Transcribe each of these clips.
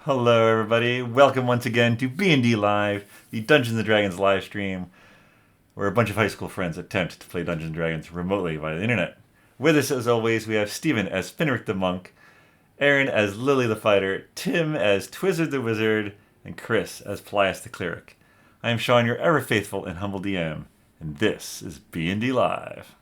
Hello, everybody. Welcome once again to BND Live, the Dungeons and Dragons live stream, where a bunch of high school friends attempt to play Dungeons and Dragons remotely via the internet. With us, as always, we have Steven as Finric the Monk, Erin as Lily the Fighter, Tim as Twizzard the Wizard, and Chris as Paelias the Cleric. I am Shawn, your ever faithful and humble DM, and this is BND Live.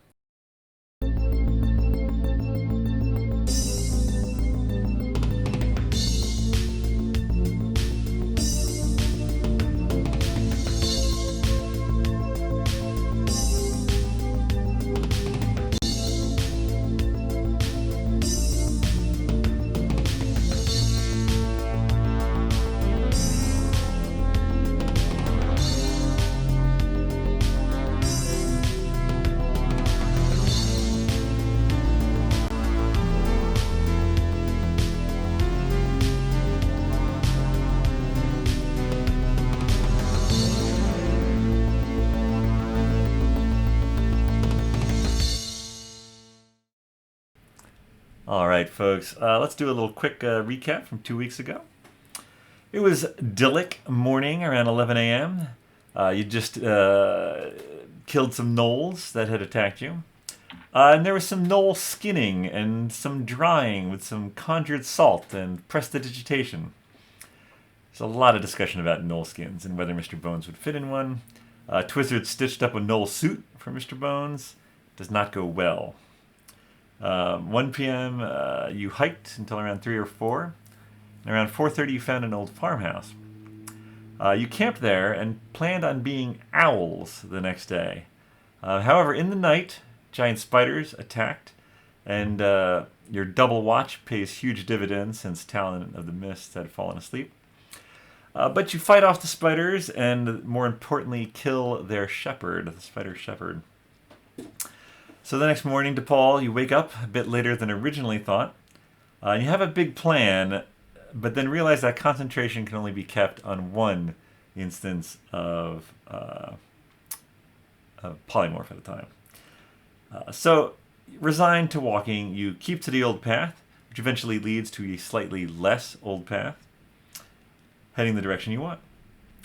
All right, folks, let's do a little quick recap from 2 weeks ago. It was Dillick morning around 11 a.m. You just killed some gnolls that had attacked you. And there was some gnoll skinning and some drying with some conjured salt and prestidigitation. There's a lot of discussion about gnoll skins and whether Mr. Bones would fit in one. Twizzard stitched up a gnoll suit for Mr. Bones. Does not go well. 1 p.m. You hiked until around 3 or 4. And around 4:30 you found an old farmhouse. You camped there and planned on being owls the next day. However, in the night, giant spiders attacked, and your double watch pays huge dividends since Talon of the Mist had fallen asleep. But you fight off the spiders and, more importantly, kill their shepherd, the spider shepherd. So the next morning, DePaul, you wake up a bit later than originally thought. You have a big plan, but then realize that concentration can only be kept on one instance of polymorph at a time. So, resigned to walking, you keep to the old path, which eventually leads to a slightly less old path, heading the direction you want.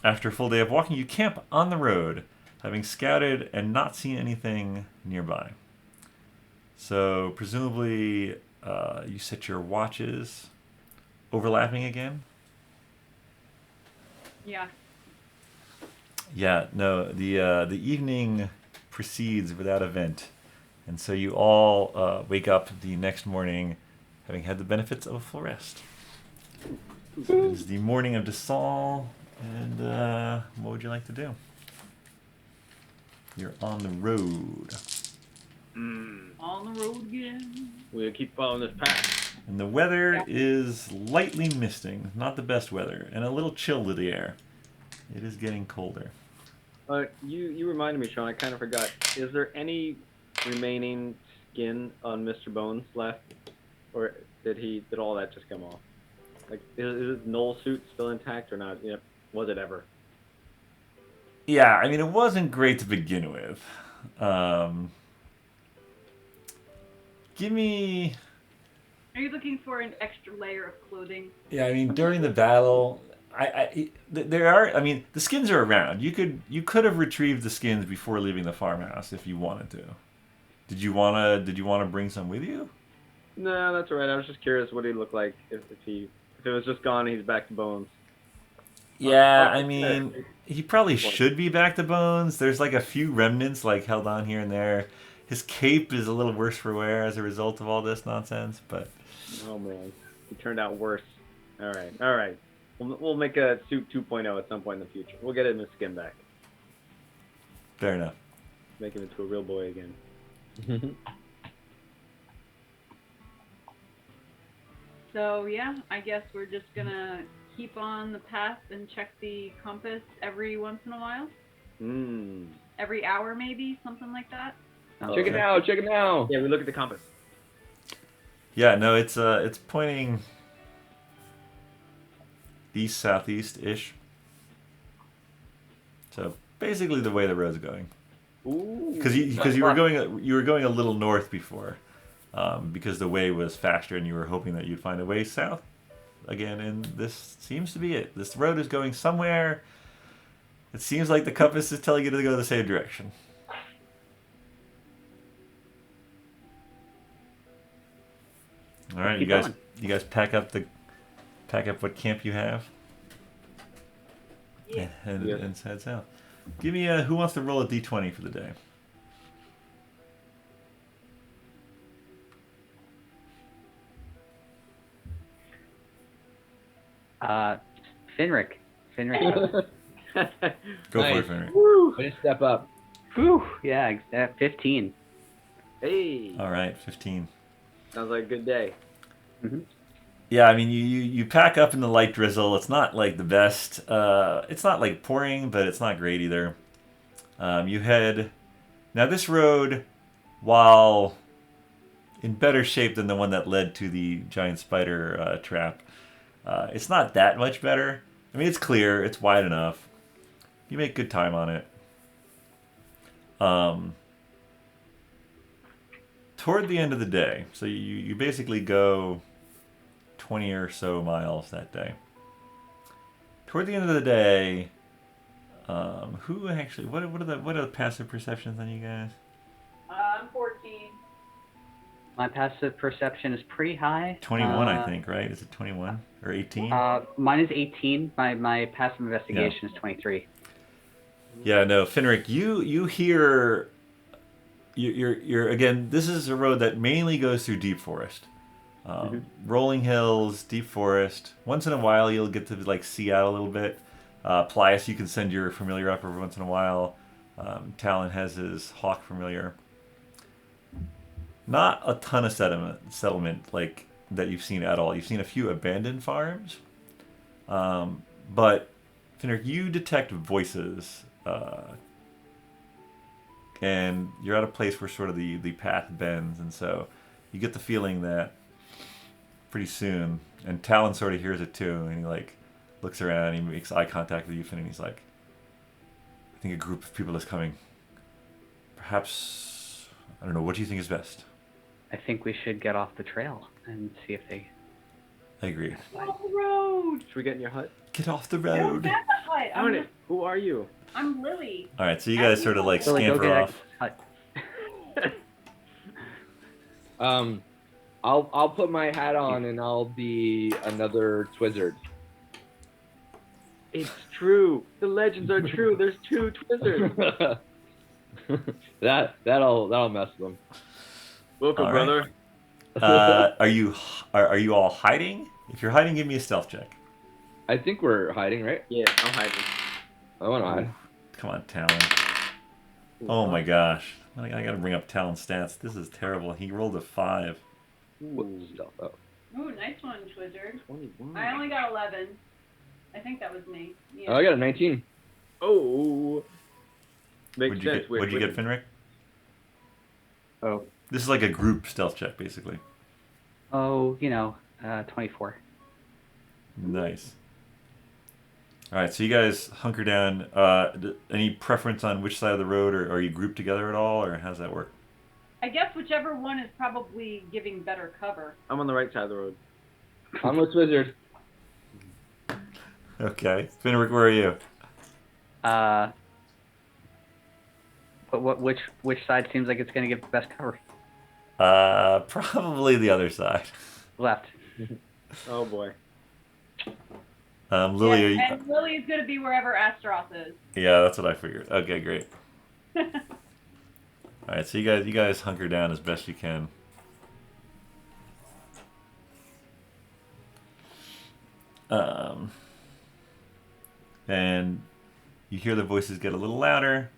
After a full day of walking, you camp on the road, having scouted and not seen anything nearby. So, presumably, you set your watches overlapping again? Yeah. Yeah, no, the evening proceeds without event. And so you all wake up the next morning having had the benefits of a full rest. So it is the morning of Desal, and what would you like to do? You're on the road. On the road again. We'll keep following this path. And the weather is lightly misting, not the best weather, and a little chill to the air. It is getting colder. You reminded me, Shawn, I kind of forgot. Is there any remaining skin on Mr. Bones left? Or did all that just come off? Like, is his gnoll suit still intact or not? Yep. Was it ever? Yeah, I mean, it wasn't great to begin with. Give me... Are you looking for an extra layer of clothing? Yeah, I mean, during the battle, the skins are around. You could have retrieved the skins before leaving the farmhouse if you wanted to. Did you wanna bring some with you? No, that's all right. I was just curious what he'd look like if it was just gone and he's back to Bones. Yeah, I mean, he probably should be back to Bones. There's like a few remnants like held on here and there. His cape is a little worse for wear as a result of all this nonsense, but... Oh, man. He turned out worse. All right. We'll make a suit 2.0 at some point in the future. We'll get him his skin back. Fair enough. Make him into a real boy again. So, yeah, I guess we're just gonna keep on the path and check the compass every once in a while. Every hour, maybe? Something like that? Check it out. Yeah, we look at the compass. Yeah, no, it's pointing east southeast ish. So basically the way the road's going. Ooh. Because you were going a little north before, because the way was faster, and you were hoping that you'd find a way south. again, and this seems to be it. This road is going somewhere. It seems like the compass is telling you to go the same direction. All right, Keep you going. guys pack up what camp you have, Yeah. and Yes. head south. Give me who wants to roll a d20 for the day? Finric. Go for Nice. it, Henry. Way to step up. Whew, yeah, 15. Hey, All right, 15. sounds like a good day. Yeah, I mean, you pack up in the light drizzle. It's not like the best. It's not like pouring, but it's not great either. You head. Now, this road, while in better shape than the one that led to the giant spider trap, it's not that much better. I mean, it's clear. It's wide enough. You make good time on it. Toward the end of the day, so you basically go 20 or so miles that day. Toward the end of the day, who actually? What are the passive perceptions on you guys? I'm 14. My passive perception is pretty high. 21, I think, right? Is it 21 or 18? Mine is 18. My passive investigation is 23. Yeah, no, Finric, you hear. You're again. This is a road that mainly goes through deep forest, rolling hills, deep forest. Once in a while, you'll get to like see out a little bit. Paelias, you can send your familiar up every once in a while. Talon has his hawk familiar. Not a ton of settlement like that you've seen at all. You've seen a few abandoned farms, but Finric, you detect voices. And you're at a place where sort of the path bends, and so you get the feeling that pretty soon, and Talon sort of hears it too, and he like looks around, he makes eye contact with you, and he's like, I think a group of people is coming. Perhaps, I don't know, what do you think is best? I think we should get off the trail and see if they... I agree. Off the road. Should we get in your hut? Get off the I don't road. get the hut. Darn it! Who are you? I'm Lily. Alright, so you guys sort of like So, like, go scamper get off. Agnes' hut. I'll put my hat on and I'll be another Twizzard. It's true. The legends are true. There's two Twizzards. that'll mess them. Welcome, All right. brother. Are you all hiding? If you're hiding, give me a stealth check. I think we're hiding, right? Yeah, I'm hiding. I want to hide. Come on, Talon. Oh my gosh. I gotta bring up Talon's stats. This is terrible. He rolled a 5. What's stealth up? Ooh, nice one, Twizzard. 21. I only got 11. I think that was me. Yeah. Oh, I got a 19. Oh. Makes What'd you sense. get, what'd you get, Finric? Oh, This is like a group stealth check, basically. 24. Nice. All right, so you guys hunker down. Any preference on which side of the road, or are you grouped together at all, or how does that work? I guess whichever one is probably giving better cover. I'm on the right side of the road. I'm a Twizzard. Okay. Finric, where are you? But which side seems like it's going to give the best cover? Probably the other side. Left. Oh boy. Lily, yeah, are you... and Lily is going to be wherever Astaroth is. Yeah, that's what I figured. Okay, great. All right, so you guys hunker down as best you can. And you hear the voices get a little louder,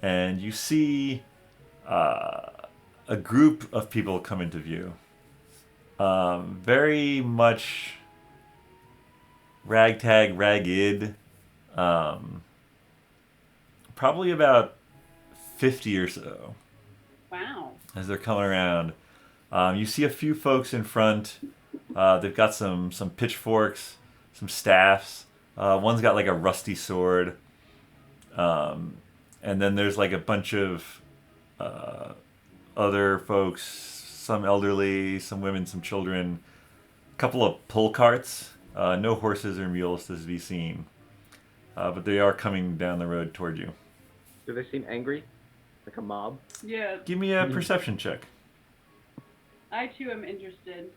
and you see a group of people come into view. Very much ragtag, ragged. Probably about 50 or so. Wow. As they're coming around. You see a few folks in front. They've got some pitchforks, some staffs. One's got like a rusty sword. And then there's like a bunch of other folks, some elderly, some women, some children, couple of pull carts. No horses or mules to be seen. But they are coming down the road toward you. Do they seem angry? Like a mob? Yeah, Give me a perception check. I too am interested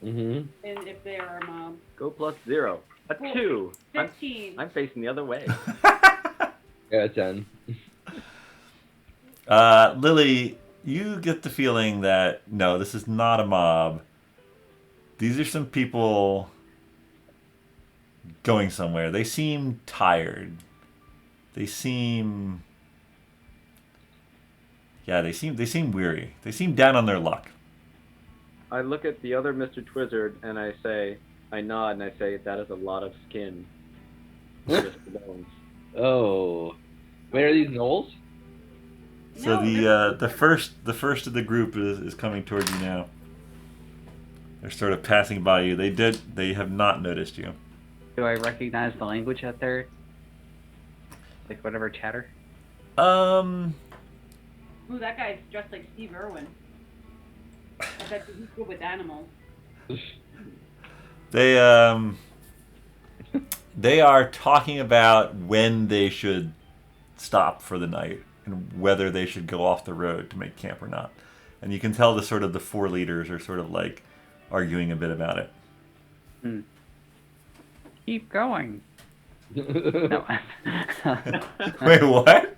Mm-hmm. in if they are a mob. Go +0. A Cool. 2. 15. I'm facing the other way. Yeah, 10. Lily, you get the feeling that, no, this is not a mob. These are some people going somewhere. They seem tired. They seem... Yeah, they seem weary. They seem down on their luck. I look at the other Mr. Twizzard and I nod and I say, that is a lot of skin. Mr. Bones. Oh. Wait, are these gnolls? So No, the first of the group is coming towards you now. They're sort of passing by you. They have not noticed you. Do I recognize the language out there? Like whatever chatter? Ooh, that guy's dressed like Steve Irwin. I bet he's good with animals. They are talking about when they should stop for the night and whether they should go off the road to make camp or not. And you can tell the four leaders are sort of like arguing a bit about it. Keep going. No. Wait, what?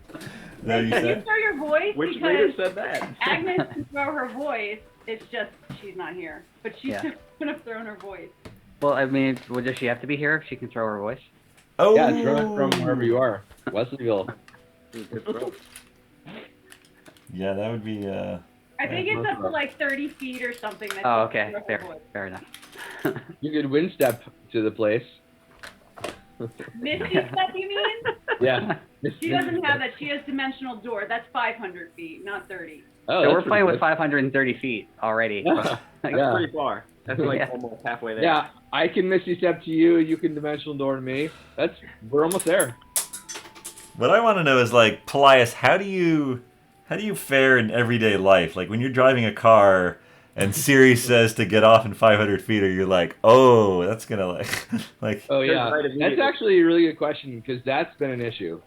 No, you Can you said? throw your voice? Which because leader said that? Agnes can throw her voice. It's just she's not here. But she Yeah. could have thrown her voice. Well, I mean, does she have to be here if she can throw her voice? Oh, Yeah, throw it from wherever you are. Wesleyville. Good throw. Yeah, that would be. I think it's up to like 30 feet or something. That Oh, she can okay. throw her Fair, voice. fair enough. You could wind step to the place. Misty step, you mean? Yeah. She doesn't have that. She has dimensional door. That's 500 feet, not 30. Oh, So that's we're pretty playing with good. 530 feet already. Yeah. That's Yeah. pretty far. That's like Yeah. almost halfway there. Yeah, I can misty step to you. You can dimensional door to me. We're almost there. What I want to know is like, Paelias, how do you fare in everyday life? Like when you're driving a car and Siri says to get off in 500 feet, or you're like, oh, that's gonna like. Oh Turn yeah, right that's immediately. actually a really good question because that's been an issue.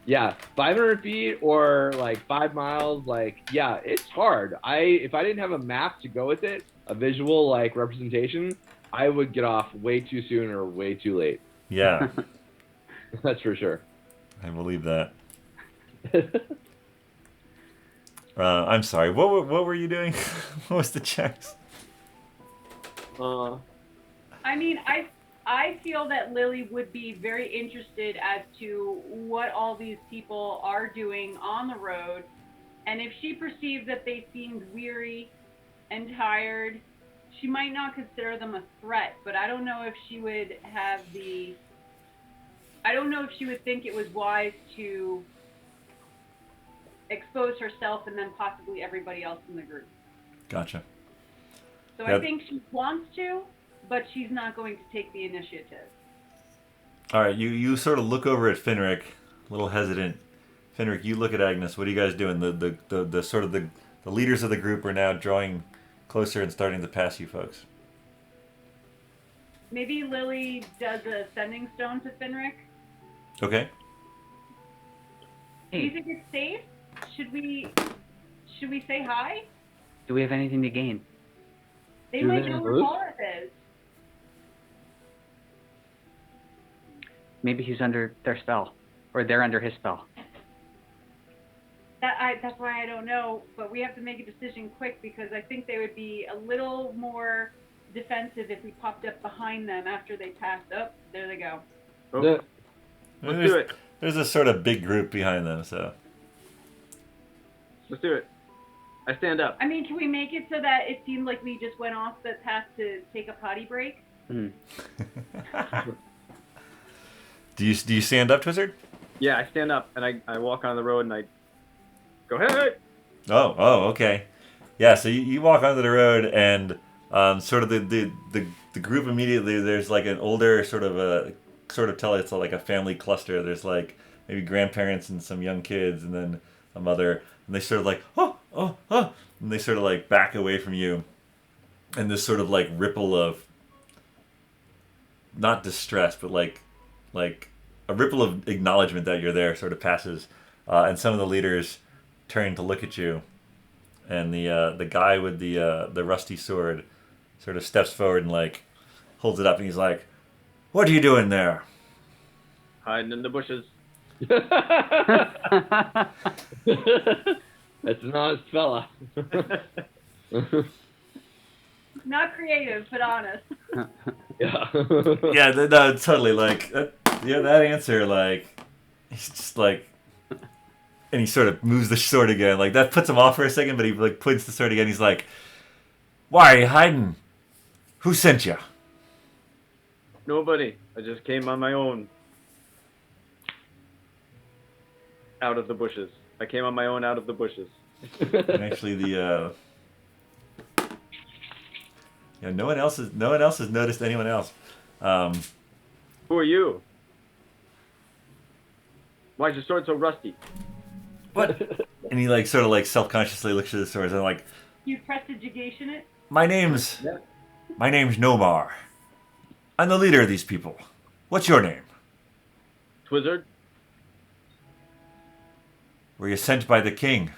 Yeah, 500 feet or like 5 miles, like yeah, it's hard. If I didn't have a map to go with it, a visual like representation, I would get off way too soon or way too late. Yeah, That's for sure. I believe that. I'm sorry. What were you doing? What was the checks? I mean, I feel that Lily would be very interested as to what all these people are doing on the road, and if she perceived that they seemed weary and tired, she might not consider them a threat, but I don't know if she would think it was wise to expose herself and then possibly everybody else in the group. Gotcha. So Yep. I think she wants to, but she's not going to take the initiative. All right, you sort of look over at Finric, a little hesitant. Finric, you look at Agnes. What are you guys doing? The sort of the leaders of the group are now drawing closer and starting to pass you folks. Maybe Lily does a sending stone to Finric. Okay. Do you think it's safe? Should we say hi? Do we have anything to gain? They Do might they know where lose? Paulus is. Maybe he's under their spell, or they're under his spell. That's why I don't know, but we have to make a decision quick because I think they would be a little more defensive if we popped up behind them after they passed up. There they go. Oh, The- let's do it. There's a sort of big group behind them, so. Let's do it. I stand up. I mean, can we make it so that it seemed like we just went off the path to take a potty break? Hmm. Do you stand up, Twizzard? Yeah, I stand up and I walk on the road and I go, hey! Oh, okay. Yeah, so you walk onto the road and sort of the group immediately. There's like an older sort of tell it's like a family cluster. There's like maybe grandparents and some young kids and then a mother, and they sort of like and they sort of like back away from you, and this sort of like ripple of not distress, but like a ripple of acknowledgement that you're there sort of passes, and some of the leaders turn to look at you, and the guy with the rusty sword sort of steps forward and like holds it up, and he's like, "What are you doing there?" Hiding in the bushes. That's an honest fella. Not creative, but honest. Yeah. Yeah, no, totally. Like, that answer, like, he's just like, and he sort of moves the sword again. Like, that puts him off for a second, but he like points the sword again. He's like, "Why are you hiding? Who sent you?" Nobody. I just came on my own. Out of the bushes. I came on my own out of the bushes. And actually, no one else has noticed anyone else. Who are you? Why is your sword so rusty? What? And he like sort of like self-consciously looks at the swords and like, You prestidigation it? my name's Nomar. I'm the leader of these people. What's your name? Twizzard? Were you sent by the king?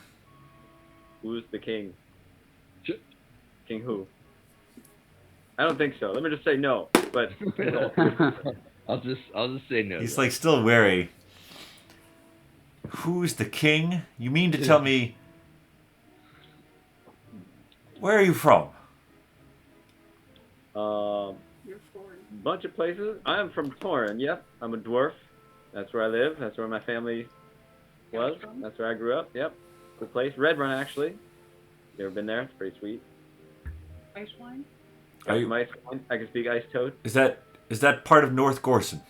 Who's the king? King who? I don't think so. Let me just say no. But I'll just say no. He's like still wary. Who's the king? You mean to tell me? Where are you from? You're foreign. Bunch of places. I am from Torin. Yep, I'm a dwarf. That's where I live. That's where my family was. That's where I grew up. Yep, cool place. Red Run actually. You ever been there? It's pretty sweet. Ice wine? Are you- Some ice wine. I can speak ice toad. Is that part of North Gorson?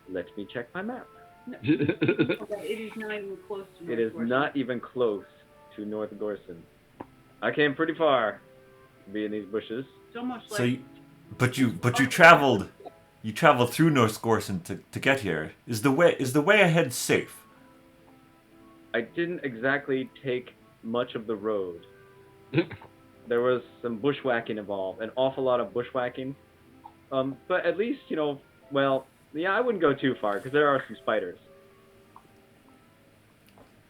Let me check my map. Okay, it is not even close to It is North not even close to North Gorson. I came pretty far to be in these bushes. So much like... So, but you traveled through North Gorson to get here. Is the way ahead safe? I didn't exactly take much of the road. There was some bushwhacking involved, an awful lot of bushwhacking. But at least, well, yeah, I wouldn't go too far because there are some spiders.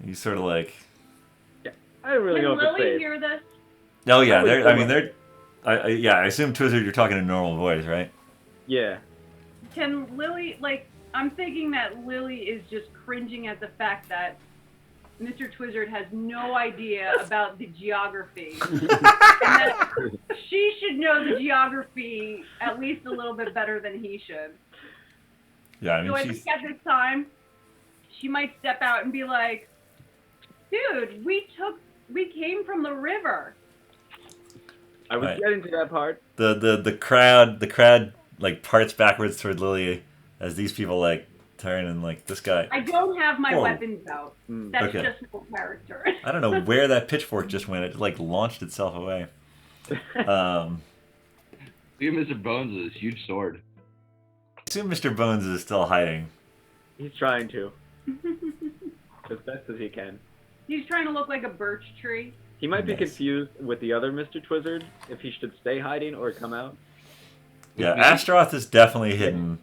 You sort of like, I don't really know Can if it's Lily safe. hear this? oh yeah, I would they're, I assume Twizzard, you're talking in normal voice, right? Yeah. Can Lily, like, I'm thinking that Lily is just cringing at the fact that Mr. Twizzard has no idea about the geography. And that she should know the geography at least a little bit better than he should. Yeah, I So I mean, think at this time, she might step out and be like, dude, we came from the river. I was Right. getting to that part. the crowd like parts backwards toward Lily as these people like turn and like this guy. I don't have my Whoa. weapons out. Hmm. That's Okay. just no character. I don't know where that pitchfork just went. It like launched itself away. Look at Mr. Bones with his huge sword. I assume Mr. Bones is still hiding. He's trying to. As best as he can. He's trying to look like a birch tree. He might be Nice. confused with the other Mr. Twizzard, if he should stay hiding or come out. Yeah, Astaroth is definitely hidden.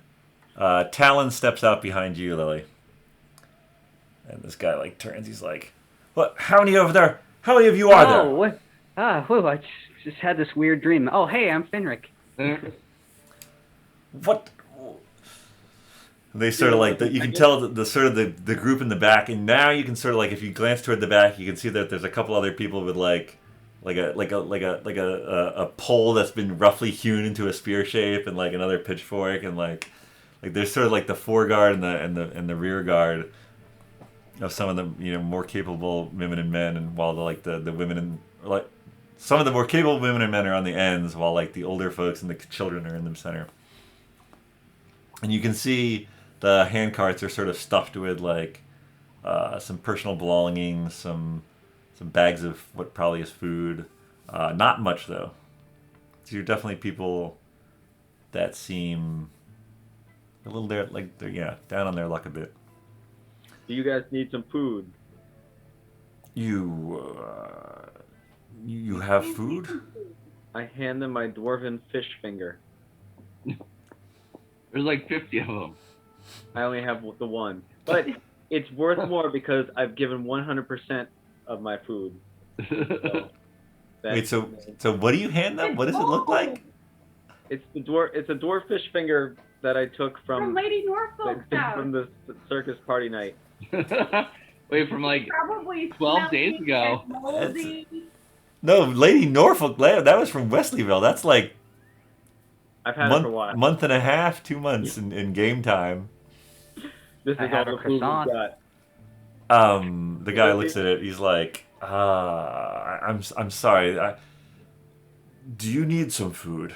Talon steps out behind you, Lily. And this guy like turns. He's like, "What? How many over there? How many of you are there?" What? I just had this weird dream. Oh, hey, I'm Finric. What? They sort of like you can tell the sort of the group in the back, and now you can sort of like if you glance toward the back, you can see that there's a couple other people with like a pole that's been roughly hewn into a spear shape, and like another pitchfork, and like there's sort of like the foreguard and the rear guard of some of the more capable women and men, and while the women and like some of the more capable women and men are on the ends, while like the older folks and the children are in the center. And you can see the hand carts are sort of stuffed with like some personal belongings, some bags of what probably is food. Not much though. So you're definitely people that seem a little they're down on their luck a bit. Do you guys need some food? You have food? I hand them my dwarven fish finger. There's like 50 of them. I only have the one, but it's worth more because I've given 100% of my food. So Wait, so what do you hand them? What does it look like? it's the dwarf. It's a dwarf fish finger that I took From Lady Norfolk's house. from the circus party night. Wait, from like Probably 12 days smelly ago. and moldy. No, Lady Norfolk, that was from Wesleyville. That's like I've had it for a while. month and a half, 2 months in game time. This I is had all a the food we've croissant. got. The guy looks at it. He's like, I'm sorry. Do you need some food?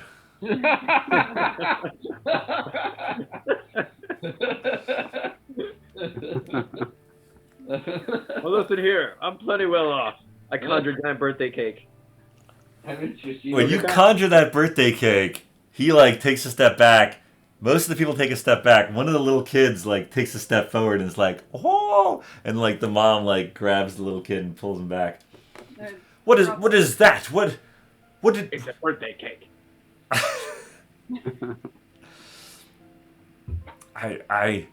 Well, listen here. I'm plenty well off. I conjured my birthday cake. Haven't you seen When you conjure that birthday cake, he like takes a step back. Most of the people take a step back. One of the little kids like takes a step forward and is like, "Oh!" And like the mom like grabs the little kid and pulls him back. What is that? What did? It's a birthday cake. I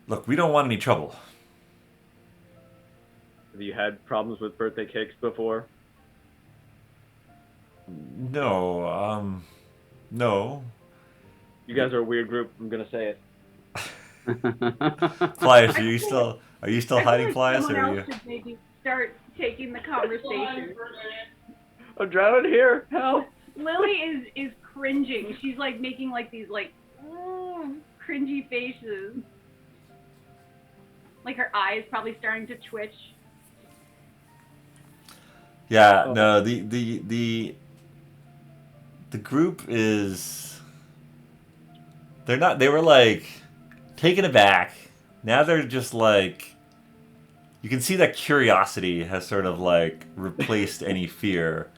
look. We don't want any trouble. Have you had problems with birthday cakes before? No. No. You guys are a weird group. I'm gonna say it. Paelias, are you still hiding, Paelias, Someone or are you? else should maybe start taking the conversation. I'm drowning here. Help! Lily is cringing. She's like making like these like cringy faces. Like her eyes probably starting to twitch. Yeah, Oh. no, the group is they were like taken aback. Now they're just like you can see that curiosity has sort of like replaced any fear.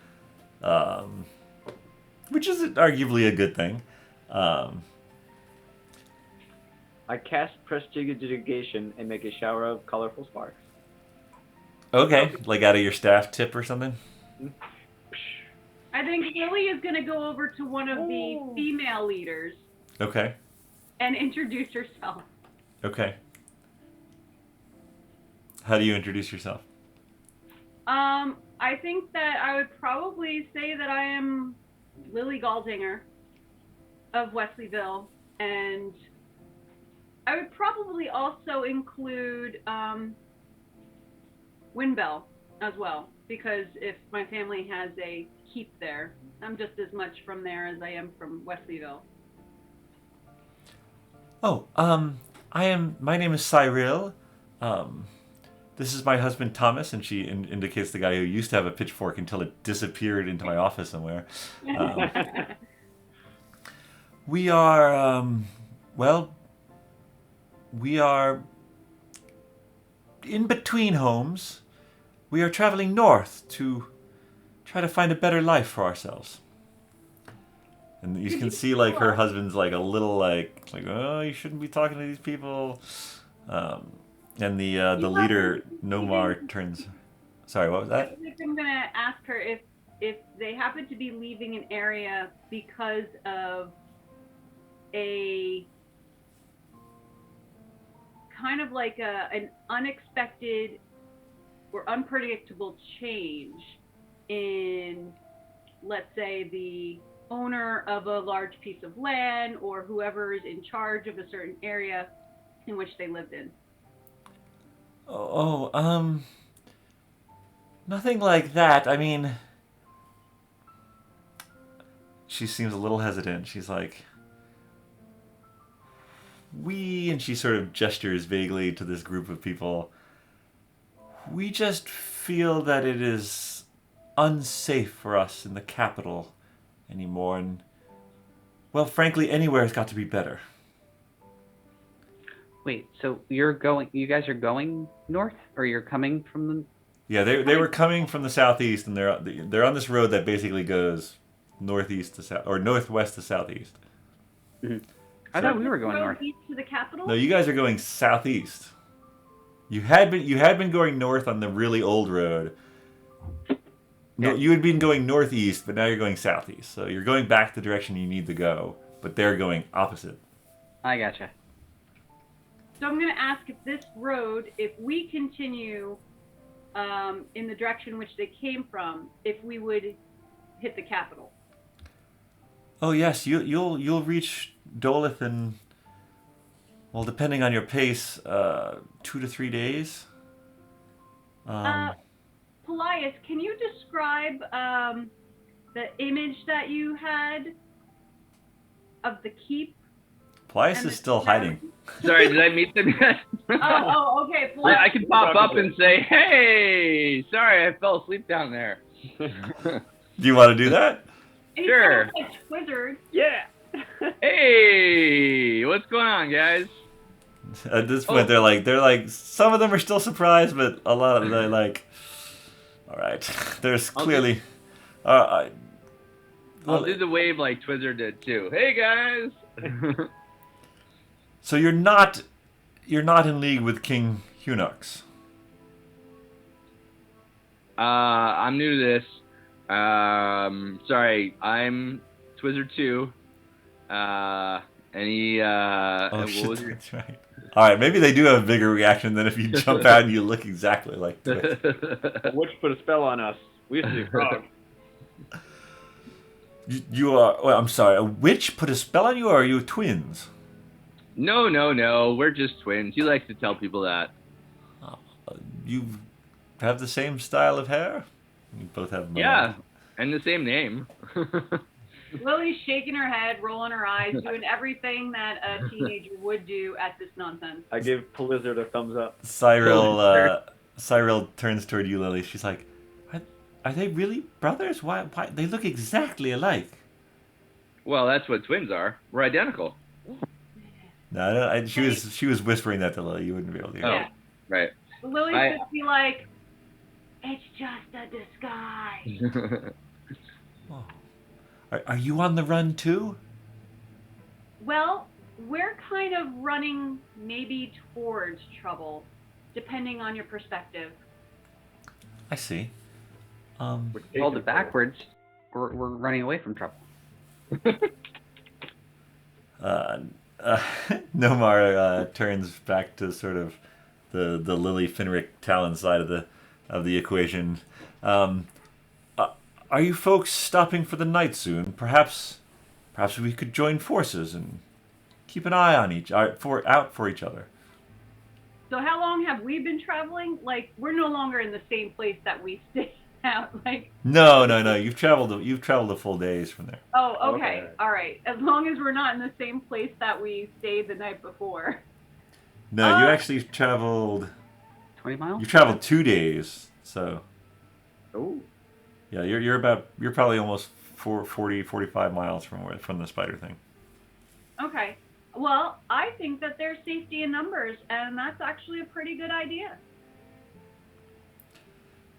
Which is arguably a good thing. I cast prestidigitation and make a shower of colorful sparks. Okay, like out of your staff tip or something? I think Lily is going to go over to one of the female leaders Okay, and introduce herself. okay. How do you introduce yourself? I think that I would probably say that I am Lily Galdinger of Wesleyville, and I would probably also include Windbell as well, because if my family has a keep there, I'm just as much from there as I am from Wesleyville. Oh, my name is Cyril. This is my husband Thomas, and she indicates the guy who used to have a pitchfork until it disappeared into my office somewhere. We are, we are in between homes. We are traveling north to try to find a better life for ourselves. And you can see like her husband's like a little like oh, you shouldn't be talking to these people. And the leader Nomar turns. Sorry, what was I that? think I'm gonna ask her if they happen to be leaving an area because of a kind of like an unexpected or unpredictable change in, let's say, the owner of a large piece of land or whoever is in charge of a certain area in which they lived in. Nothing like that. I mean, she seems a little hesitant. She's like, and she sort of gestures vaguely to this group of people. We just feel that it is unsafe for us in the capital anymore, and, well, frankly, anywhere has got to be better. Wait, so you guys are going north, or you're coming from the? Yeah, they were coming from the southeast, and they're on this road that basically goes northeast to south or northwest to southeast. Mm-hmm. I thought we were going north. East to the capital? No, you guys are going southeast. You had been going north on the really old road, No, Okay. you had been going northeast, but now you're going southeast. So you're going back the direction you need to go, but they're going opposite. I gotcha. So I'm going to ask if this road, if we continue in the direction which they came from, if we would hit the capital. Oh yes, you'll reach Dolith in, well, depending on your pace, 2 to 3 days. Paelias, can you describe the image that you had of the keep? Paelias and is the still hiding. Sorry, did I meet them yet? Okay. Paelias. I can pop up and say, "Hey, sorry, I fell asleep down there." Do you want to do that? He Sure. sounds like Twizzard. Yeah. Hey, what's going on, guys? At this point, they're like, some of them are still surprised, but a lot of them are like, all right. There's clearly. I'll do the wave like Twizzard did too. Hey, guys. So you're not in league with King Hunux. I'm new to this. Sorry, I'm Twizzard 2. Any Oh what shit, was your... that's right. All right, maybe they do have a bigger reaction than if you jump out and you look exactly like Twitch. A witch put a spell on us. We used to be frogs. You are. Well, I'm sorry. A witch put a spell on you, or are you twins? No, we're just twins. He likes to tell people that. You have the same style of hair. You both have. Yeah, and the same name. Lily's shaking her head, rolling her eyes, doing everything that a teenager would do at this nonsense. I give Blizzard a thumbs up. Cyril turns toward you, Lily. She's like, "Are they really brothers? Why? They look exactly alike." Well, that's what twins are. We're identical. No, she was whispering that to Lily. You wouldn't be able to hear. Yeah. Right. Lily's just be like, "It's just a disguise." Oh. Are you on the run too? Well, we're kind of running maybe towards trouble, depending on your perspective. I see. Hold it backwards. We're running away from trouble. Nomar turns back to sort of the Lily Finric Talon side of the equation. Are you folks stopping for the night soon? Perhaps we could join forces and keep an eye on out for each other. So how long have we been traveling? Like, we're no longer in the same place that we stayed at. Like. No. You've traveled a full days from there. Oh, okay. All right. As long as we're not in the same place that we stayed the night before. No, you actually traveled. 20 miles? You traveled 2 days, so. Oh. Yeah, you're probably almost 45 miles from the spider thing. Okay. Well, I think that there's safety in numbers, and that's actually a pretty good idea.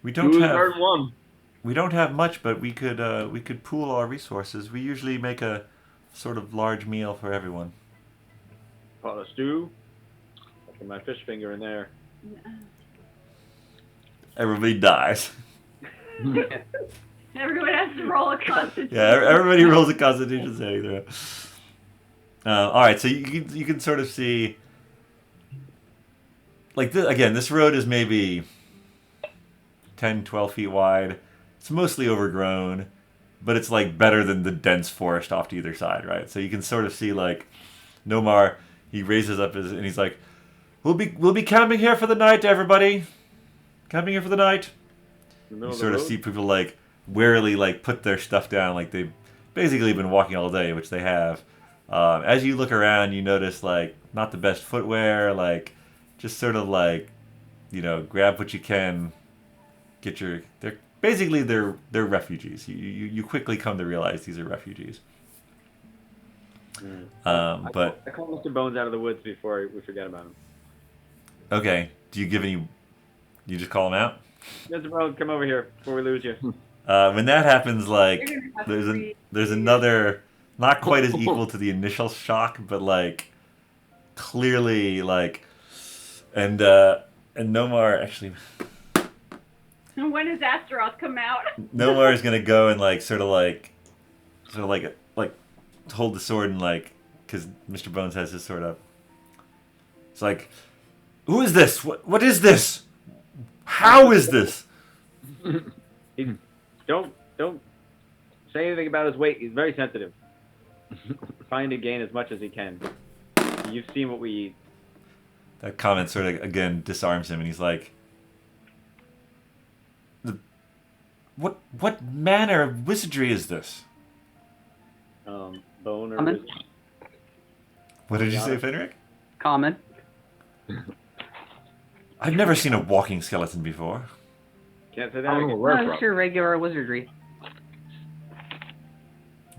We don't have much, but we could pool our resources. We usually make a sort of large meal for everyone. Pot of stew. Put my fish finger in there. Everybody dies. Everyone has to roll a constitution. Yeah, everybody rolls a constitution saving throw. All right, so you can sort of see, like, this road is maybe 10, 12 feet wide. It's mostly overgrown, but it's, like, better than the dense forest off to either side, right? So you can sort of see, like, Nomar, he raises up and he's like, we'll be camping here for the night, everybody. Camping here for the night. You sort of see people, like, warily, like, put their stuff down, like they've basically been walking all day, which they have. As you look around, you notice, like, not the best footwear, like, just sort of, like, you know, grab what you can, they're refugees. You quickly come to realize these are refugees. But I call Mr. Bones out of the woods before we forget about him. Okay, do you give any, you just call him out? Mr. Bones, come over here before we lose you. When that happens, like, You're gonna have there's another, not quite as equal to the initial shock, but, like, clearly, like, and Nomar actually, When does Astaroth come out? Nomar is gonna go and sort of like hold the sword and because Mr. Bones has his sword up. It's like, who is this? What is this? How is this? Don't say anything about his weight. He's very sensitive. Trying to gain as much as he can. You've seen what we eat. That comment sort of again disarms him, and he's like, What manner of wizardry is this? Bone or Common. wizard? What did you say, Finric? Common. I've never seen a walking skeleton before. Can't say I that. don't know again. where No, from. it's your regular wizardry.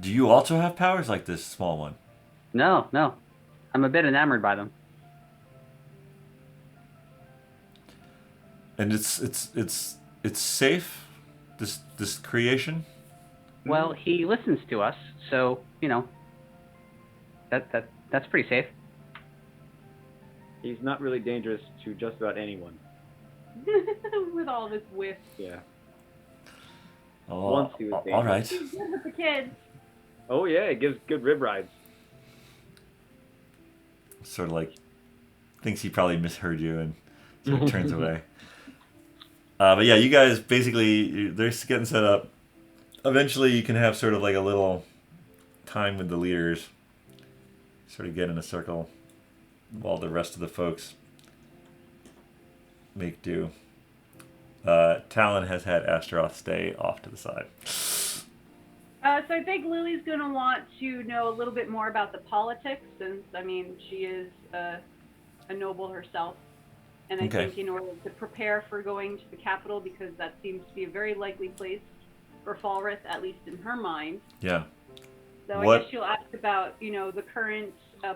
Do you also have powers like this small one? No. I'm a bit enamored by them. And it's safe. This creation. Well, he listens to us, so that's pretty safe. He's not really dangerous to just about anyone. With all this whiff. Yeah. Oh, Once he was all right. He's good with the kids. Oh yeah, it gives good rib rides. Sort of thinks he probably misheard you and sort of turns away. But yeah, you guys basically they're getting set up. Eventually, you can have sort of a little time with the leaders. Sort of get in a circle while the rest of the folks make do. Talon has had Astaroth stay off to the side. So I think Lily's going to want to know a little bit more about the politics, since, she is a noble herself. And I think in order to prepare for going to the capital, because that seems to be a very likely place for Falrith, at least in her mind. Yeah. So What- I guess she'll ask about, the current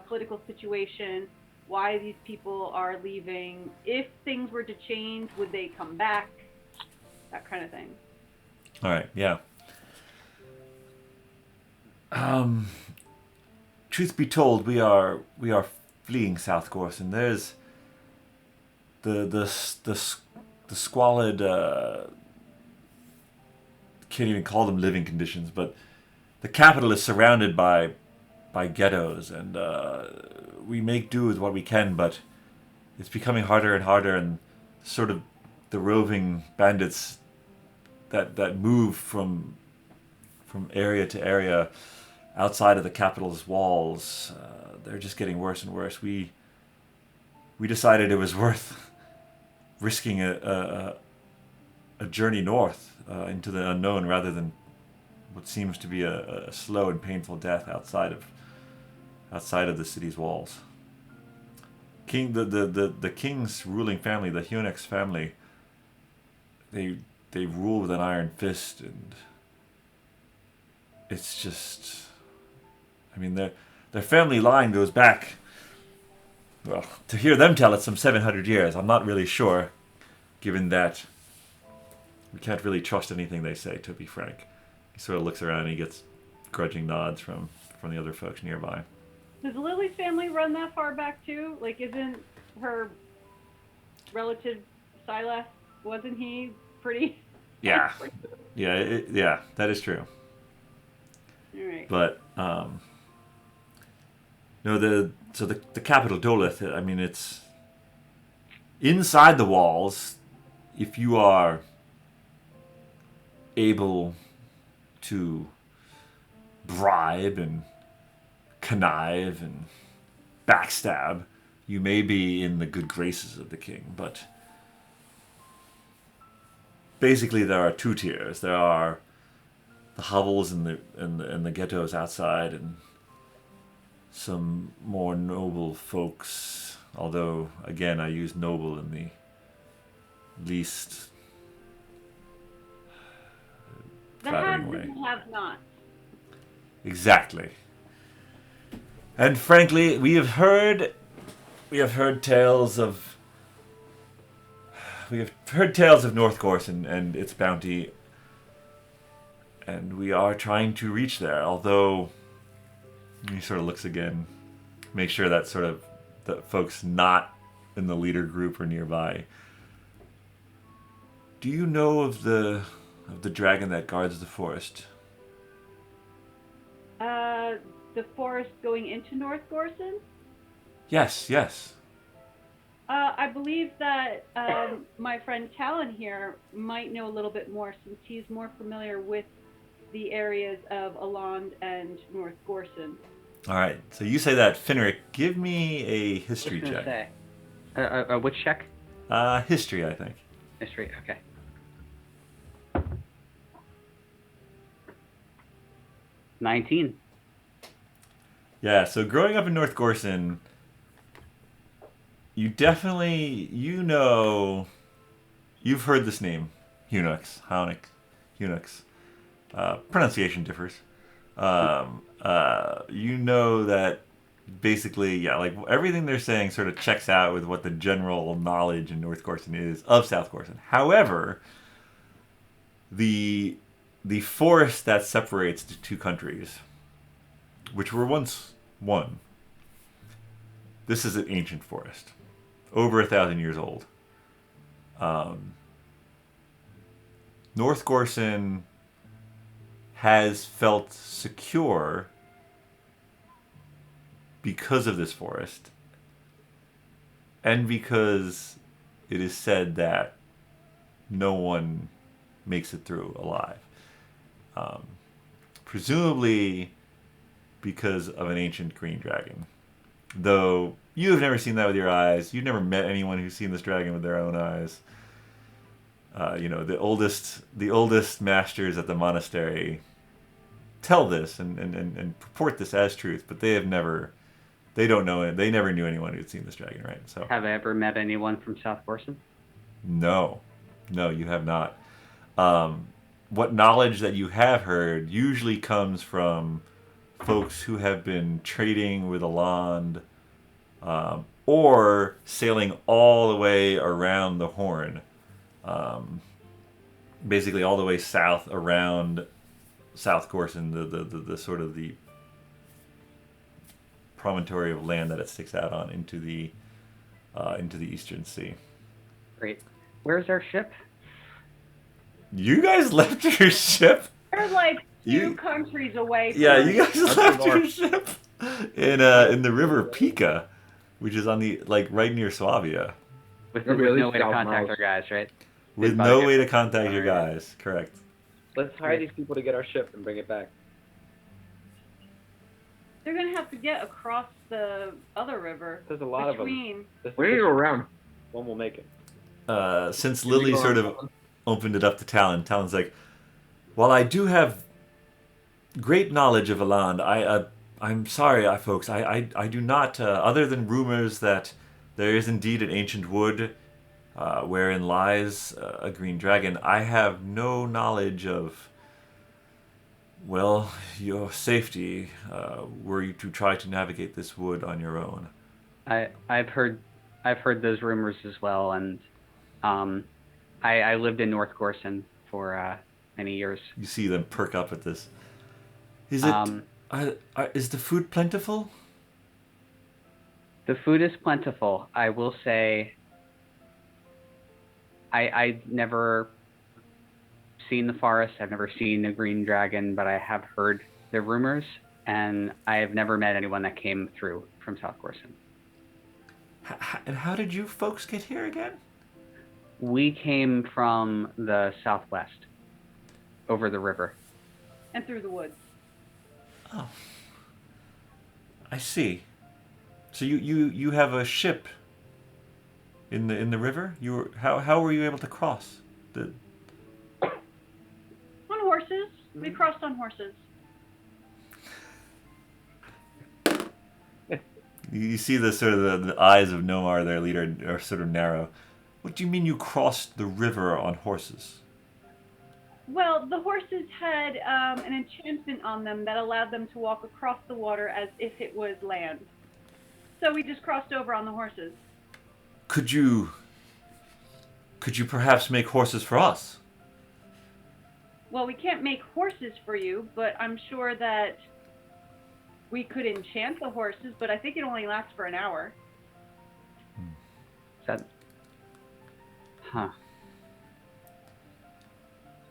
political situation, why these people are leaving. If things were to change, would they come back? That kind of thing. All right. Yeah. Truth be told, we are fleeing South Gorse, and there's the squalid. Can't even call them living conditions, but the capital is surrounded by ghettos, and we make do with what we can, but it's becoming harder and harder, and sort of the roving bandits that move from area to area outside of the capital's walls, they're just getting worse and worse. We decided it was worth risking a journey north into the unknown rather than what seems to be a slow and painful death outside of the city's walls. The king's ruling family, the Hunex family, they rule with an iron fist, and it's just, their family line goes back, well, to hear them tell it, some 700 years. I'm not really sure, given that we can't really trust anything they say, to be frank. He sort of looks around and he gets grudging nods from the other folks nearby. Does Lily's family run that far back too? Isn't her relative Silas, wasn't he pretty? Yeah. Yeah, that is true. All right. But no, the capital Dolith, it's inside the walls. If you are able to bribe and connive and backstab, you may be in the good graces of the king, but basically there are two tiers. There are the hovels and the ghettos outside, and some more noble folks, although again I use noble in the least The flattering haves way. and the have-nots. Exactly. And frankly, we have heard tales of North Gorse and its bounty, and we are trying to reach there. Although he sort of looks again, make sure that sort of the folks not in the leader group are nearby. Do you know of the dragon that guards the forest? The forest going into North Gorson? Yes, yes. I believe that my friend Talon here might know a little bit more since he's more familiar with the areas of Aland and North Gorson. All right. So you say that, Finric. Give me a I history was gonna check. say. Which check? History, I think. History. Okay. 19. Yeah. So growing up in North Gorson, you definitely you've heard this name, Hunix. Pronunciation differs. You know that basically, yeah, like everything they're saying sort of checks out with what the general knowledge in North Gorson is of South Gorson. However, the forest that separates the two countries, which were once one, this is an ancient forest, over 1,000 years old. North Gorson has felt secure because of this forest, and because it is said that no one makes it through alive. Presumably because of an ancient green dragon. Though you have never seen that with your eyes. You've never met anyone who's seen this dragon with their own eyes. The oldest masters at the monastery tell this and purport this as truth, but they don't know it. They never knew anyone who'd seen this dragon, right? So Have I ever met anyone from South Gorson? no, you have not. What knowledge that you have heard usually comes from folks who have been trading with Aland, or sailing all the way around the Horn, basically all the way south around South Gorson, the sort of the promontory of land that it sticks out on into the Eastern Sea. Great. Where's our ship? You guys left your ship? They're like two You- countries away from Yeah, you guys left your dwarf. ship in the river Pika, which is on the right near Swabia, With Maybe at no least way to south contact miles. our guys, right? with About no it. way to contact your guys. Correct. Let's hire these people to get our ship and bring it back. They're gonna have to get across the other river. There's a lot of them. between. We need to go around. One will make it. Since Can we Lily go sort around? of opened it up to Talon, Talon's like, "While I do have great knowledge of Aland, I'm sorry, folks. I do not. Other than rumors that there is indeed an ancient wood wherein lies a green dragon, I have no knowledge of, well, your safety were you to try to navigate this wood on your own." I've heard those rumors as well, and I lived in North Gorson for many years. You see them perk up at this. Is it? Is the food plentiful? The food is plentiful. I will say I've never seen the forest. I've never seen a green dragon, but I have heard the rumors, and I have never met anyone that came through from South Gorson. And how did you folks get here again? We came from the southwest, over the river. And through the woods. Oh, I see. So you have a ship in the river. How were you able to cross? On horses. We crossed on horses. You see the sort of the eyes of Nomar, their leader, are sort of narrow. What do you mean you crossed the river on horses? Well, the horses had an enchantment on them that allowed them to walk across the water as if it was land. So we just crossed over on the horses. Could you perhaps make horses for us? Well, we can't make horses for you, but I'm sure that we could enchant the horses, but I think it only lasts for an hour. Is that? Huh.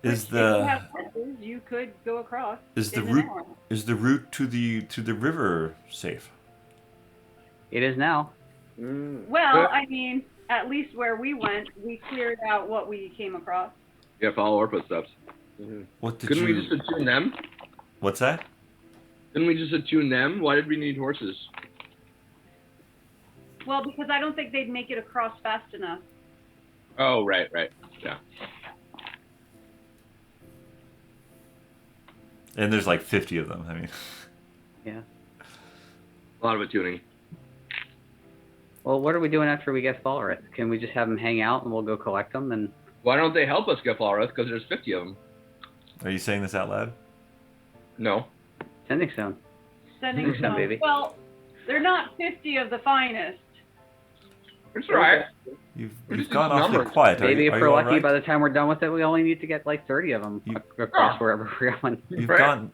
Is If you the have horses, you could go across. is the in an route hour. is the route to the river safe? It is now. Well, I mean, at least where we went, we cleared out what we came across. Yeah, follow our footsteps. What did Couldn't you? we just attune them? What's that? Couldn't we just attune them? Why did we need horses? Well, because I don't think they'd make it across fast enough. Oh, right. Yeah. And there's like 50 of them. I mean, Yeah. A lot of attuning. Well, what are we doing after we get Falrith? Can we just have them hang out and we'll go collect them? And Why don't they help us get Falrith? Because there's 50 of them. are you saying this out loud? No. sending stone. Sending Some, some. baby. Well, they're not 50 of the finest. It's all right. You've just gone use awfully numbers. quiet. Maybe if are we're you all lucky, right? by the time we're done with it, we only need to get like 30 of them across Oh. wherever we're going.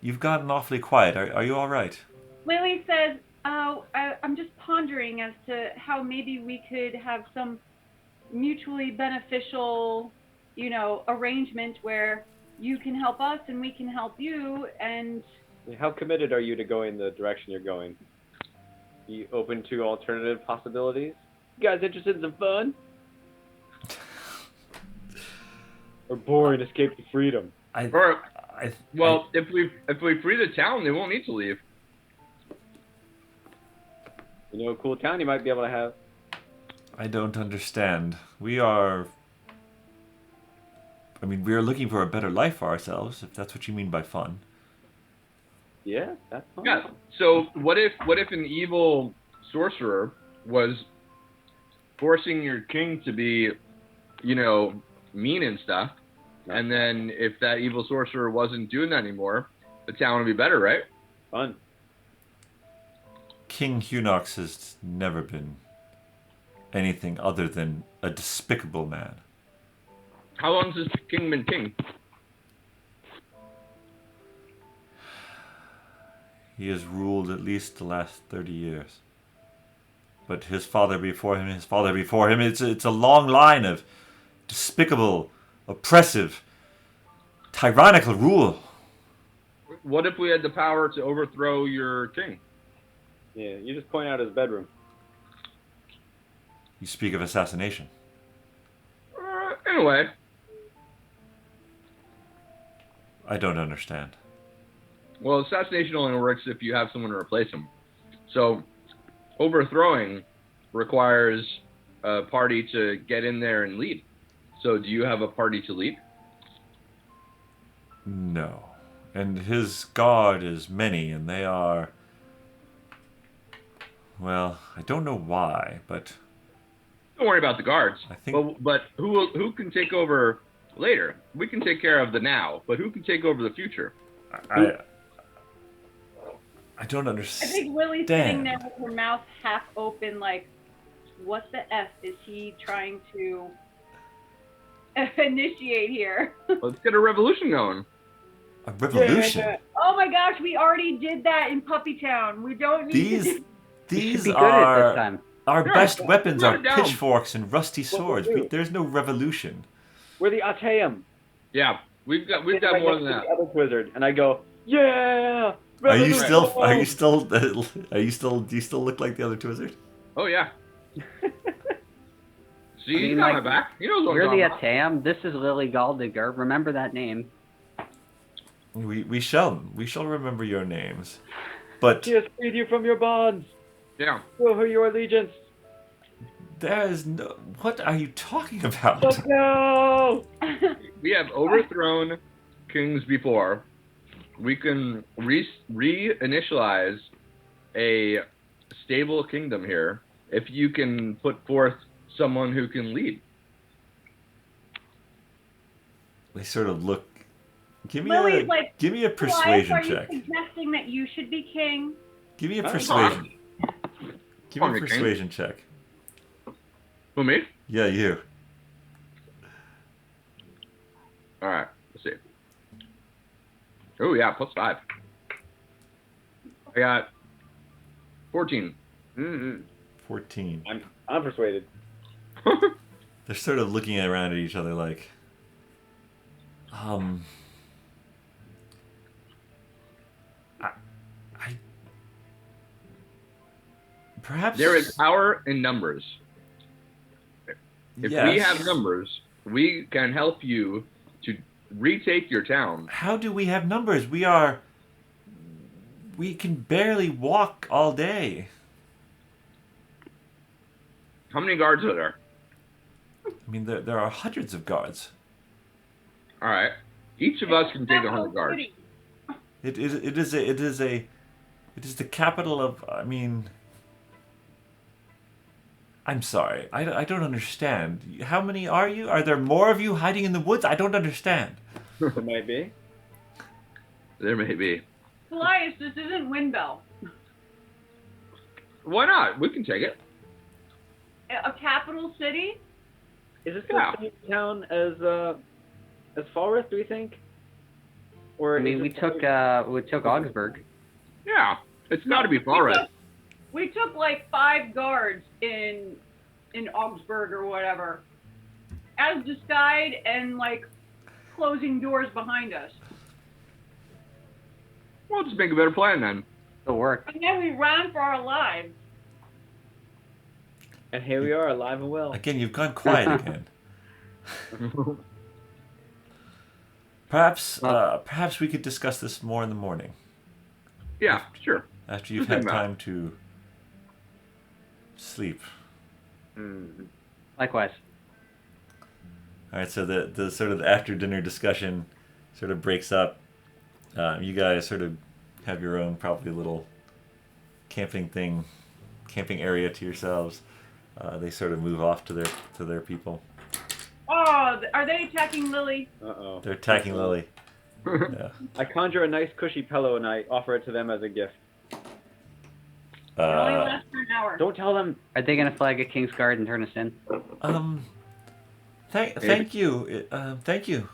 You've gotten awfully quiet. Are you all right? Lily says, "Oh, I'm just pondering as to how maybe we could have some mutually beneficial, arrangement where you can help us and we can help you." And How committed are you to going the direction you're going? You open to alternative possibilities? You guys interested in some fun? Or boring escape to freedom? Or, well, if we free the town, they won't need to leave. You know a cool town you might be able to have? I don't understand. We are looking for a better life for ourselves, if that's what you mean by fun. Yeah, that's fun. Yeah. So what if an evil sorcerer was forcing your king to be, mean and stuff, and then if that evil sorcerer wasn't doing that anymore, the town would be better, right? Fun. King Hunox has never been anything other than a despicable man. How long has this king been king? He has ruled at least the last 30 years. But his father before him, it's a long line of despicable, oppressive, tyrannical rule. What if we had the power to overthrow your king? Yeah, you just point out his bedroom. You speak of assassination. In a way. I don't understand. Well, assassination only works if you have someone to replace him. So, overthrowing requires a party to get in there and lead. So, do you have a party to lead? No. And his guard is many, and they are... Well, I don't know why, but... Don't worry about the guards. I think... But who can take over later? We can take care of the now, but who can take over the future? I don't understand. I think Lily's sitting there with her mouth half open, like, what the F is he trying to initiate here? Let's get a revolution going. A revolution? Yeah. Oh my gosh, we already did that in Puppy Town. We don't need to do These Be good at this time. our Yeah, best weapons write are it down. pitchforks and rusty swords. do? There's no revolution. We're the Ateum. Yeah, we've got Right more next than to that. the other wizard, and I go, yeah. Do you revolution! still look like the other two wizards? Oh yeah. See, I mean, he's got like, my back. He knows what We're I'm the talking about. Atam. This is Lily Galdigger. Remember that name. We shall remember your names. But He has freed you from your bonds. Yeah. Show her your allegiance. there is no... What are you talking about? Let's go! We have overthrown kings before. We can reinitialize a stable kingdom here if you can put forth someone who can lead. They sort of look... Give me Lily's like, a Elias, persuasion are check. you suggesting that you should be king? Give me a Come persuasion. Give me a King. persuasion check. Who, me? Yeah, you. All right. Let's see. Oh yeah, +5. I got 14. Mm-hmm. 14. I'm persuaded. They're sort of looking around at each other like, I perhaps There is power in numbers. If we have numbers, we can help you to retake your town. How do we have numbers? We can barely walk all day. How many guards are there? I mean, there are hundreds of guards. All right. Each of us can take 100 guards. It is the capital of. I mean, I'm sorry. I don't understand. How many are you? Are there more of you hiding in the woods? I don't understand. There might be. There may be. Paelias, this isn't Windbell. Why not? We can take it. A capital city? Is this the same town as Falrith, do we think? Or I mean, we took Augsburg. Yeah, it's got to be Falrith. We took like 5 guards in Augsburg or whatever, as disguised and like closing doors behind us. We'll just make a better plan then. It'll work. And then we ran for our lives. And here we are, alive and well. Again, you've gone quiet again. Perhaps we could discuss this more in the morning. Yeah, sure. After you've had time to sleep. Mm. Likewise. All right, so the sort of after dinner discussion sort of breaks up. You guys sort of have your own probably little camping area to yourselves. They sort of move off to their people. Oh, are they attacking Lily? Uh-oh. They're attacking Lily. Yeah. I conjure a nice cushy pillow and I offer it to them as a gift. It only lasts for an hour. Don't tell them. Are they gonna flag a King's Guard and turn us in? Thank you. Thank you.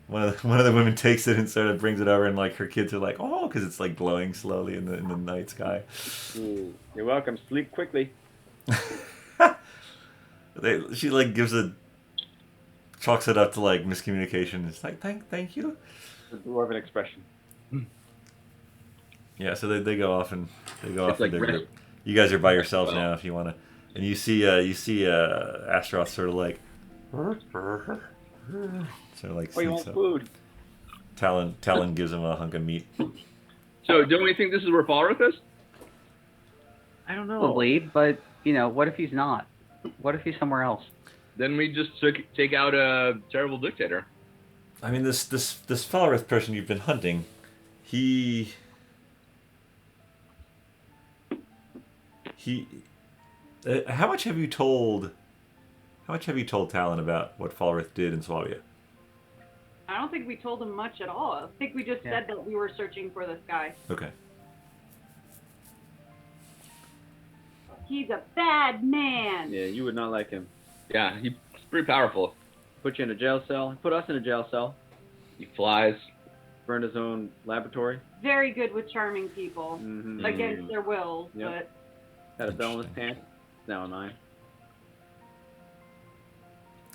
One of the women takes it and sort of brings it over, and like her kids are like, oh, because it's like glowing slowly in the night sky. Ooh, you're welcome. Sleep quickly. She like chalks it up to like miscommunication. It's like thank you. The dwarven expression. Yeah, so they go off and It's like their rest. group. You guys are by yourselves now if you want to, and you see Astaroth sort of like Oh, you want food? Talon gives him a hunk of meat. So, don't we think this is where Falrith is? I don't know. Probably, but what if he's not? What if he's somewhere else? Then we just take out a terrible dictator. I mean, this Falrith person you've been hunting, he how much have you told Talon about what Falrith did in Swabia? I don't think we told him much at all. I think we just said that we were searching for this guy. Okay. He's a bad man. Yeah, you would not like him. Yeah, he's pretty powerful. Put you in a jail cell. Put us in a jail cell. He flies. Burned his own laboratory. Very good with charming people Mm-hmm. against their wills, Yep. Had a bell in his pants. Now am I.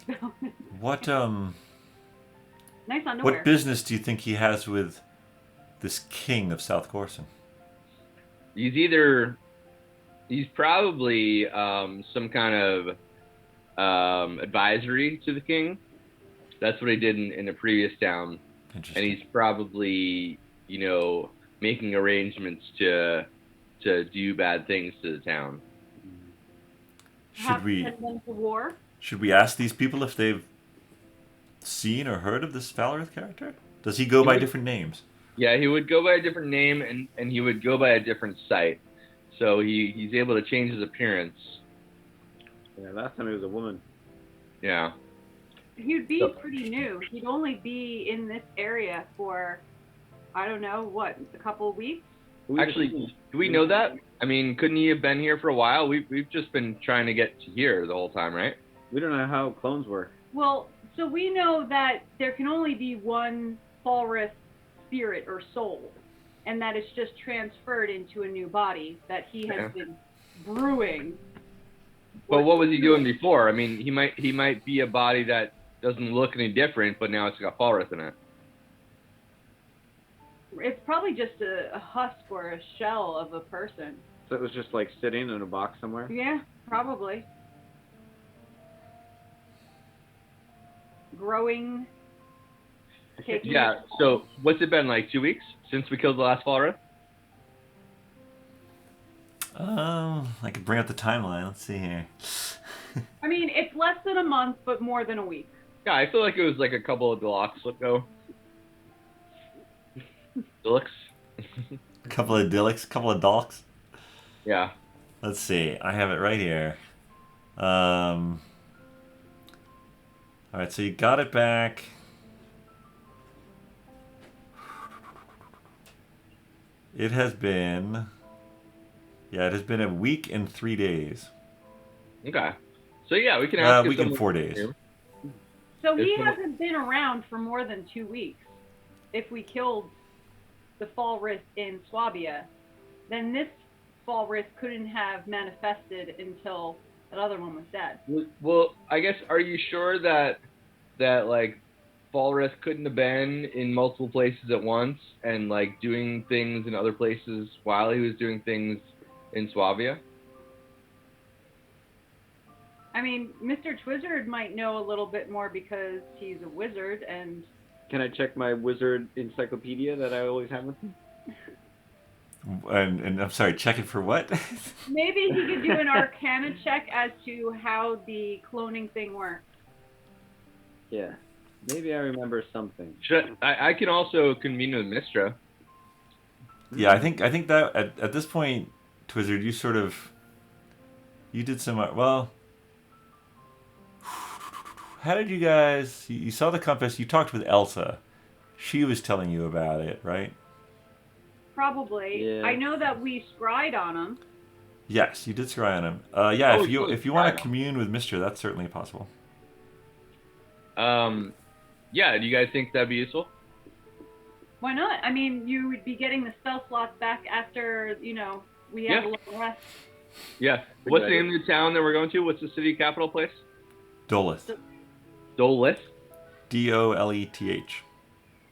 but What nice underwear. what business do you think he has with this king of South Corson? He's probably some kind of advisory to the king. That's what he did in the previous town. And he's probably, making arrangements to do bad things to the town. Should we send them to war? ask these people if they've seen or heard of this Falrith character? Does he go by different names? Yeah, he would go by a different name and he would go by a different site. So he's able to change his appearance. Yeah, last time he was a woman. Yeah. He'd be pretty new. He'd only be in this area for, I don't know, a couple of weeks? Actually, do we know that? I mean, couldn't he have been here for a while? We've just been trying to get to here the whole time, right? We don't know how clones work. Well, so we know that there can only be one Falrith spirit or soul, and that it's just transferred into a new body that he has been brewing. But what was he doing before? I mean, he might be a body that doesn't look any different, but now it's got Falrith in it. It's probably just a husk or a shell of a person. So it was just like sitting in a box somewhere? Yeah, probably. Growing. Taking Yeah. So what's it been like? 2 weeks since we killed the last walrus? I could bring up the timeline. Let's see here. I mean, it's less than a month, but more than a week. Yeah, I feel like it was like a couple of deluxe ago. Deluxe. A couple of dolks. Yeah. Let's see. I have it right here. All right, so you got it back. It has been a week and 3 days. Okay. So yeah, we can ask. A week and 4 days. So he It's- hasn't been around for more than 2 weeks. If we killed the Falris in Swabia, then this Falris couldn't have manifested until that other one was dead. Well, I guess, are you sure that like Falris couldn't have been in multiple places at once and like doing things in other places while he was doing things in Swabia? I mean, Mr. Twizzard might know a little bit more because he's a wizard and... Can I check my wizard encyclopedia that I always have with me? And I'm sorry, check it for what? Maybe he could do an arcana check as to how the cloning thing works. Yeah. Maybe I remember something. I can also convene with Mystra. Yeah, I think that at this point, Twizzard, you did some well. How did you guys? You saw the compass. You talked with Elsa. She was telling you about it, right? Probably. Yeah. I know that we scryed on him. Yes, you did scry on him. Yeah, Oh, if you want to commune with Mystra, that's certainly possible. Yeah, do you guys think that'd be useful? Why not? I mean, you would be getting the spell slots back after, we have a little rest. Yeah. What's the name of the town that we're going to? What's the city capital place? Doleth. Doleth? Doleth.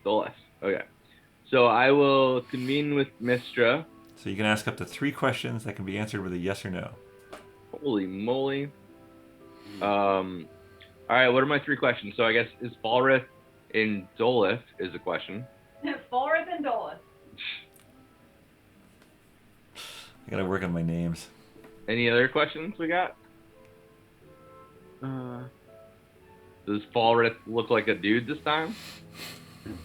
Doleth. Okay. So I will convene with Mystra. So you can ask up to 3 questions that can be answered with a yes or no. Holy moly. Alright, what are my 3 questions? So I guess, is Falrith in Doleth is a question. Falrith and Doleth. I gotta work on my names. Any other questions we got? Does Falrith look like a dude this time?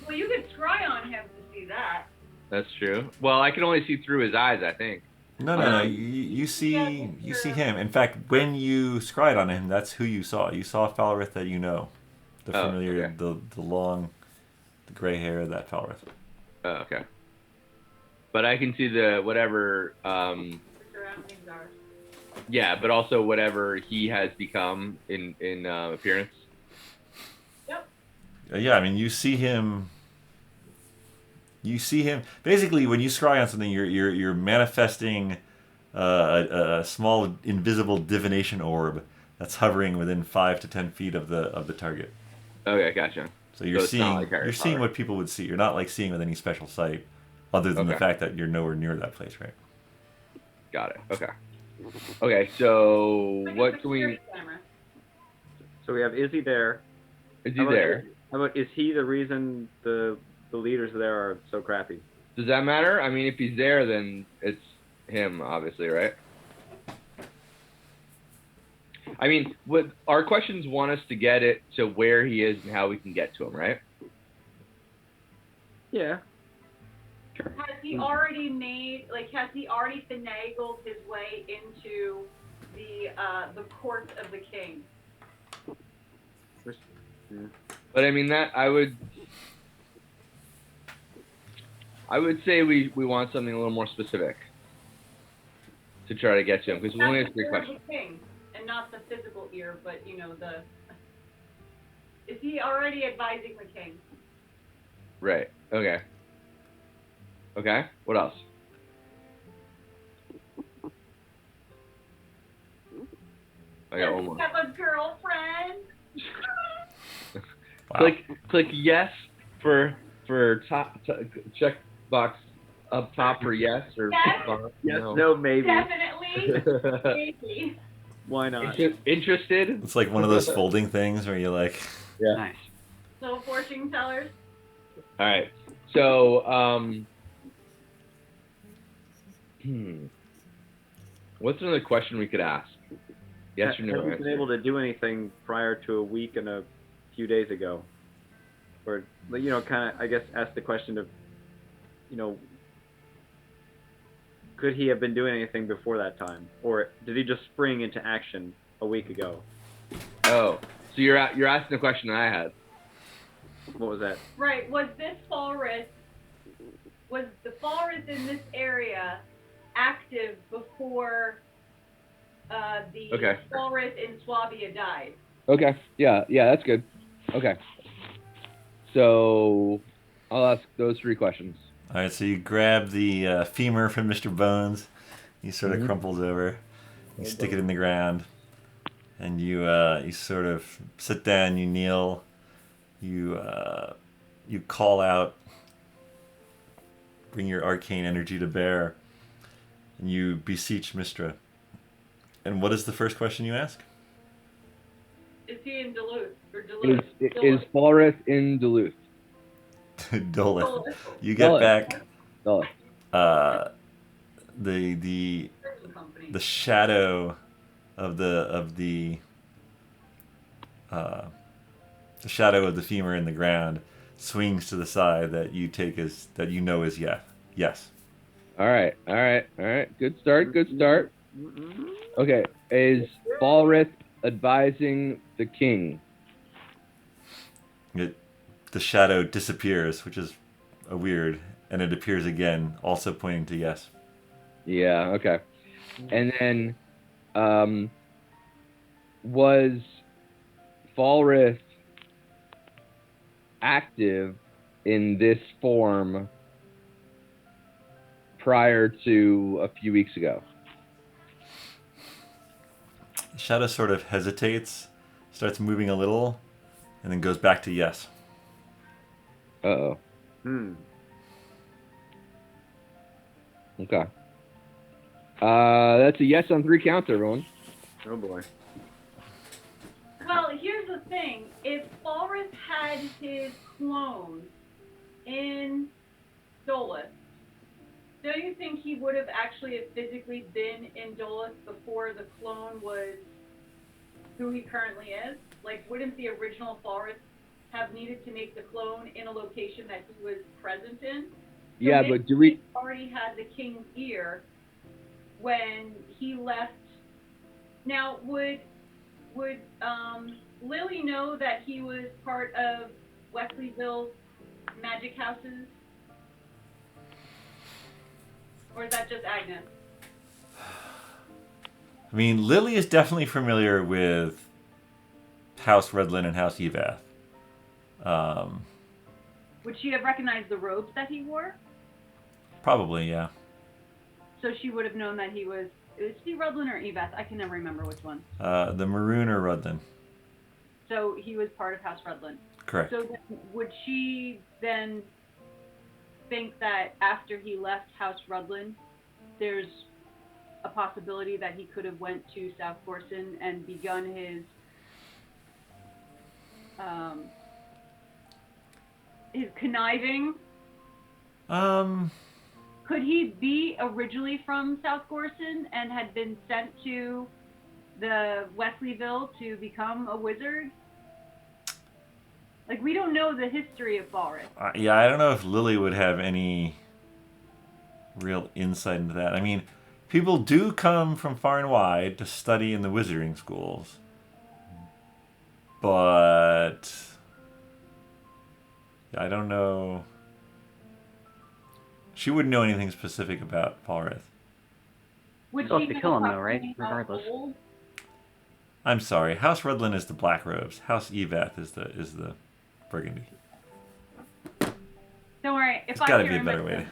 Well, you could scry on him to see that. That's true. Well, I can only see through his eyes, I think. No. You see him. In fact, when you scryed on him, that's who you saw. You saw Falrith that you know, the familiar, okay. the long, the gray hair of that Falrith. Oh, okay. But I can see the whatever. The surroundings are. Yeah, but also whatever he has become in appearance. Yep. Yeah, I mean, you see him. Basically, when you scry on something, you're manifesting a small invisible divination orb that's hovering within 5 to 10 feet of the target. Okay, gotcha. So you're it's not like Harry you're seeing Potter. what people would see. You're not like seeing with any special sight, other than the Okay. fact that you're nowhere near that place, right? Got it. Okay. Okay, so Like a what can we? security camera. So we have Izzy there. Is he How about- there? How about, is he the reason the leaders there are so crappy? Does that matter? I mean, if he's there, then it's him, obviously, right? I mean, what our questions want us to get it to where he is and how we can get to him, right? Yeah. Has he already finagled his way into the court of the king? Yeah. But I mean, that I would say we want something a little more specific to try to get to him, because we only have 3 questions. The king, and not the physical ear, but is he already advising the king? Right. Okay. Okay. What else? I got one more. Have a girlfriend? Wow. Click yes for check box up top for yes or Yes. Yes, no? no, maybe. Definitely. Maybe. Why not? Interested? It's like one of those folding things where you like. Yeah. Nice. So fortune tellers. All right. So, what's another question we could ask? Yes or no Have you answer. been able to do anything prior to a week and a few days ago? Or, kind of, I guess, ask the question of, could he have been doing anything before that time? Or did he just spring into action a week ago? Oh, so you're asking the question that I had. What was that? Right. Was the walrus in this area active before the Okay. walrus in Swabia died? Okay. Yeah, that's good. Okay. So, I'll ask those 3 questions. All right, so you grab the femur from Mr. Bones. He sort of Mhm. crumples over. You stick it in the ground, and you sort of sit down. You kneel. You call out. Bring your arcane energy to bear, and you beseech Mystra. And what is the first question you ask? Is he in Duluth or Duluth? Is Falrith in Duluth? Dolith. Duluth. You get Dolith. back Dolith. the Company. the shadow of the shadow of the femur in the ground swings to the side that you take as that you know is yes. All right. Good start. Okay. Is Falrith advising the king? The shadow disappears, which is a weird, and it appears again, also pointing to yes. Yeah. Okay. And then, was Falrith active in this form prior to a few weeks ago? The shadow sort of hesitates, starts moving a little, and then goes back to yes. Uh-oh. Okay. That's a yes on 3 counts, everyone. Oh boy. Well, here's the thing. If Falrith had his clone in Dolus, don't you think he would have actually physically been in Dolus before the clone was who he currently is? Like, wouldn't the original Falrith have needed to make the clone in a location that he was present in? So Yeah, but do we... He already had the king's ear when he left. Now, would Lily know that he was part of Wesleyville's magic houses? Or is that just Agnes? I mean, Lily is definitely familiar with House Redlin and House Evath. Would she have recognized the robes that he wore? Probably, yeah. So she would have known that he was... Is he Redlin or Evath? I can never remember which one. The Maroon or Rudlin. So he was part of House Redlin. Correct. So then, would she then think that after he left House Rudlin, there's a possibility that he could have went to South Gorson and begun his conniving? Could he be originally from South Gorson and had been sent to the Wesleyville to become a wizard? Like, we don't know the history of Falrith. Yeah, I don't know if Lily would have any real insight into that. I mean, people do come from far and wide to study in the wizarding schools. But I don't know. She wouldn't know anything specific about Falrith. Would Still she have to know kill him, though, how right? many Regardless. old? I'm sorry. House Redlin is the Black Robes. House Evath is the Burgundy. Don't worry. If There's I got to can be a better remember.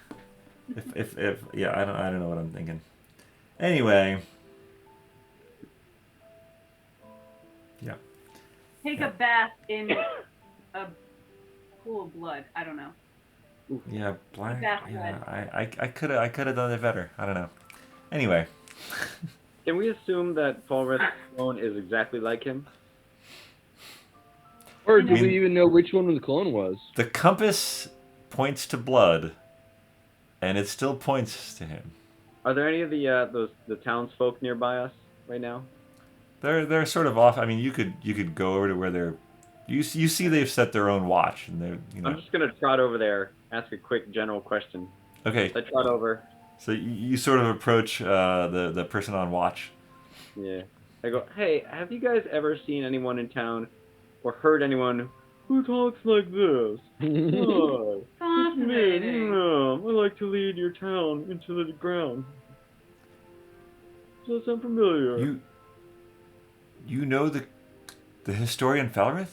way to. If yeah, I don't know what I'm thinking. Anyway. Yeah. Take a bath in a pool of blood. I don't know. Yeah, black. That's Yeah, red. I could have done it better. I don't know. Anyway, Can we assume that Falrith's clone is exactly like him? Or I do mean- we even know which one the clone was? the compass points to blood, and it still points to him. Are there any of the townsfolk nearby us right now? They're sort of off. I mean, you could go over to where they're. You see they've set their own watch, and they're I'm just gonna trot over there, ask a quick general question. okay. I trot over. So you sort of approach the person on watch. Yeah. I go, hey, have you guys ever seen anyone in town or heard anyone who talks like this? Oh, it's me. Fascinating. I like to lead your town into the ground. Does that sound familiar? You know the historian Falrith?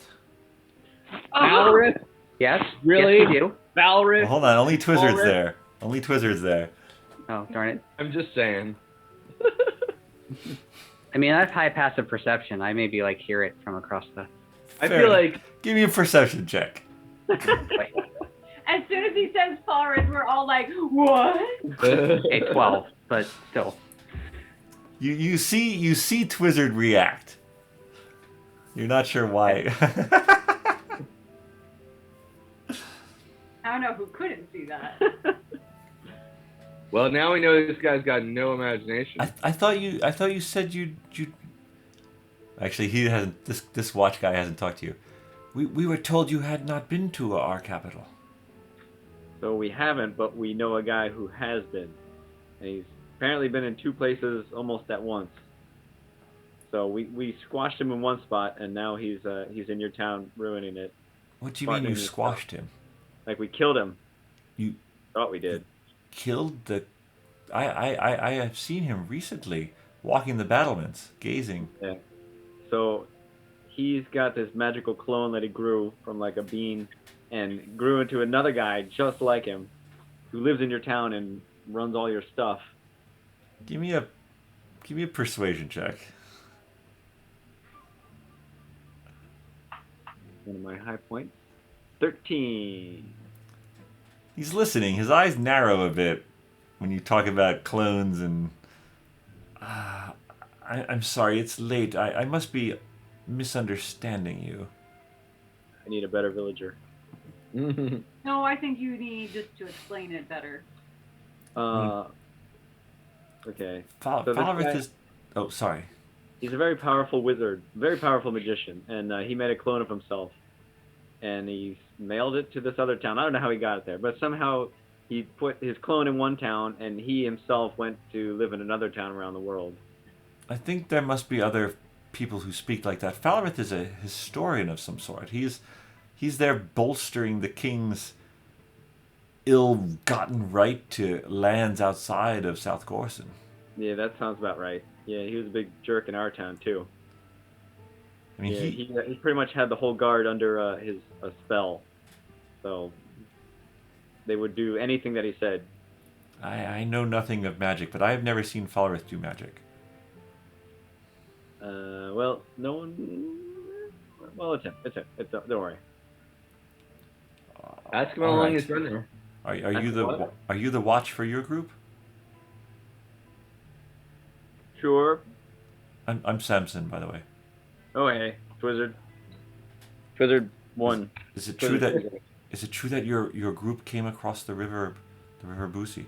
Valorith? Yes. Really? Yes, we do. Valorith? Well, hold on, only Twizzard's Falrith? there. Only Twizzard's there. Oh, darn it. I'm just saying. I mean, I have high passive perception. I maybe like hear it from across the. I Fair feel enough. like Give me a perception check. As soon as he says forest, we're all like, what? Okay, 12, but still. You see Twizzard react. You're not sure why. I don't know who couldn't see that. Well, now we know this guy's got no imagination. I thought you said you. Actually, he hasn't. This watch guy hasn't talked to you. We were told you had not been to our capital. So we haven't, but we know a guy who has been. And he's apparently been in two places almost at once. So we squashed him in one spot, and now he's in your town ruining it. What do you mean you Partnering with squashed him? Like we killed him. You Thought we did. killed the. I have seen him recently walking the battlements, gazing. Yeah. So he's got this magical clone that he grew from like a bean and grew into another guy just like him who lives in your town and runs all your stuff. Give me a persuasion check. One of my high points. 13. He's listening. His eyes narrow a bit when you talk about clones and. I'm sorry, it's late. I must be misunderstanding you. I need a better villager. No, I think you need just to explain it better. Okay. Falrith So this guy- is. Oh, sorry. He's a very powerful wizard, very powerful magician, and he made a clone of himself. And he mailed it to this other town. I don't know how he got it there, but somehow he put his clone in one town, and he himself went to live in another town around the world. I think there must be other people who speak like that. Falrith is a historian of some sort. He's there bolstering the king's ill-gotten right to lands outside of South Gorson. Yeah, that sounds about right. Yeah, he was a big jerk in our town too. I mean, Yeah, he pretty much had the whole guard under a spell, so they would do anything that he said. I know nothing of magic, but I have never seen Falrith do magic. Well, no one. Well, it's him. Don't worry. Ask him how All long right. he's been there. Are you That's the what? are you the watch for your group? Sure. I'm Samson, by the way. Oh hey, Twizzard. Twizzard 1. Is it true that your group came across the river Busi?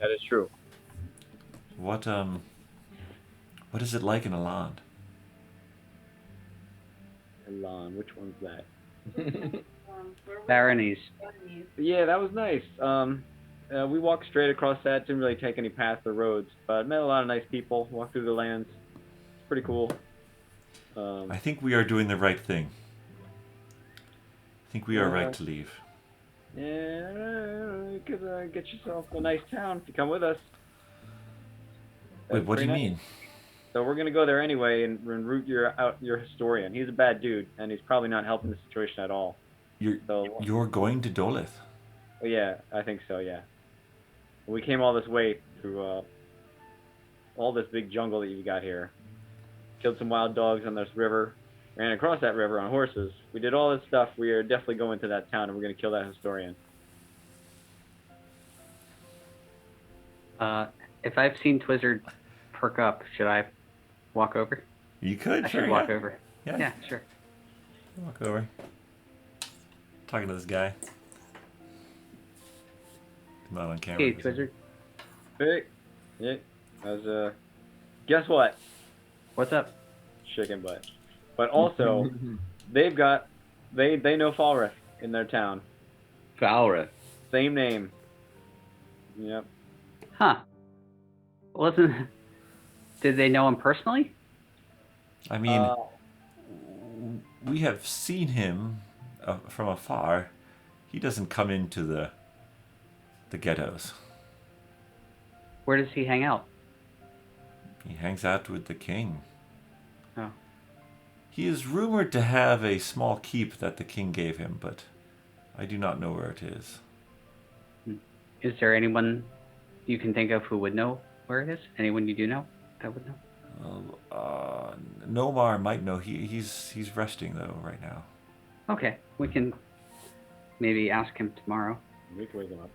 That is true. What is it like in Aland? Elon, which one's that? Baronies. Yeah, that was nice. We walked straight across that. Didn't really take any paths or roads, but met a lot of nice people. Walked through the lands. It's pretty cool. I think we are doing the right thing. I think we are right to leave. Yeah, you could get yourself a nice town if you come with us. Wait, That's what do you pretty nice. mean? So we're gonna go there anyway and root your historian. He's a bad dude, and he's probably not helping the situation at all. You're going to Dolith? Well, yeah, I think so. Yeah. We came all this way through all this big jungle that you got here. Killed some wild dogs on this river. ran across that river on horses. We did all this stuff. We are definitely going to that town, and we're going to kill that historian. If I've seen Twizzard perk up, should I walk over? You could, I sure, should walk yeah. over. Yeah. Yeah, sure. Walk over. Talking to this guy. Not on camera. Hey, Twizzard. Hey, yeah, as guess what? What's up? Chicken butt. But also, they know Falrith in their town. Falrith. Same name. Yep. Huh. Did they know him personally? I mean, we have seen him from afar. He doesn't come into the ghettos. Where does he hang out? He hangs out with the king. Oh. He is rumored to have a small keep that the king gave him, but I do not know where it is. Is there anyone you can think of who would know where it is? Anyone you do know that would know? Nomar might know. He's resting though right now. Okay, we can maybe ask him tomorrow. We can wake him up.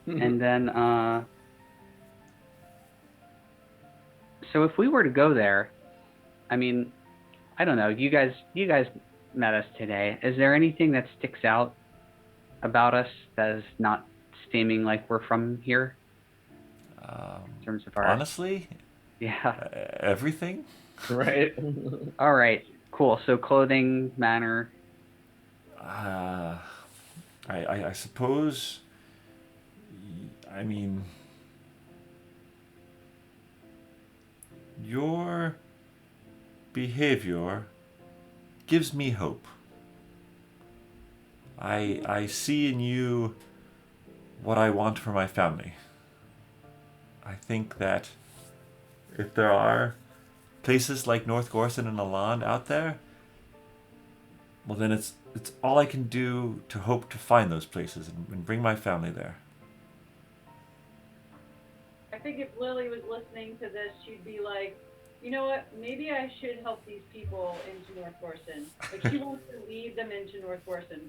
And then, so if we were to go there, I mean, I don't know. You guys met us today. Is there anything that sticks out about us that is not seeming like we're from here? In terms of our Honestly, yeah, everything. Right. all right, cool. So clothing, manner. I suppose. I mean, your behavior gives me hope. I see in you what I want for my family. I think that if there are places like North Gorson and Aland out there, well then it's all I can do to hope to find those places and bring my family there. I think if Lily was listening to this, she'd be like, you know what, maybe I should help these people into North Gorson. Like, she wants to lead them into North Gorson.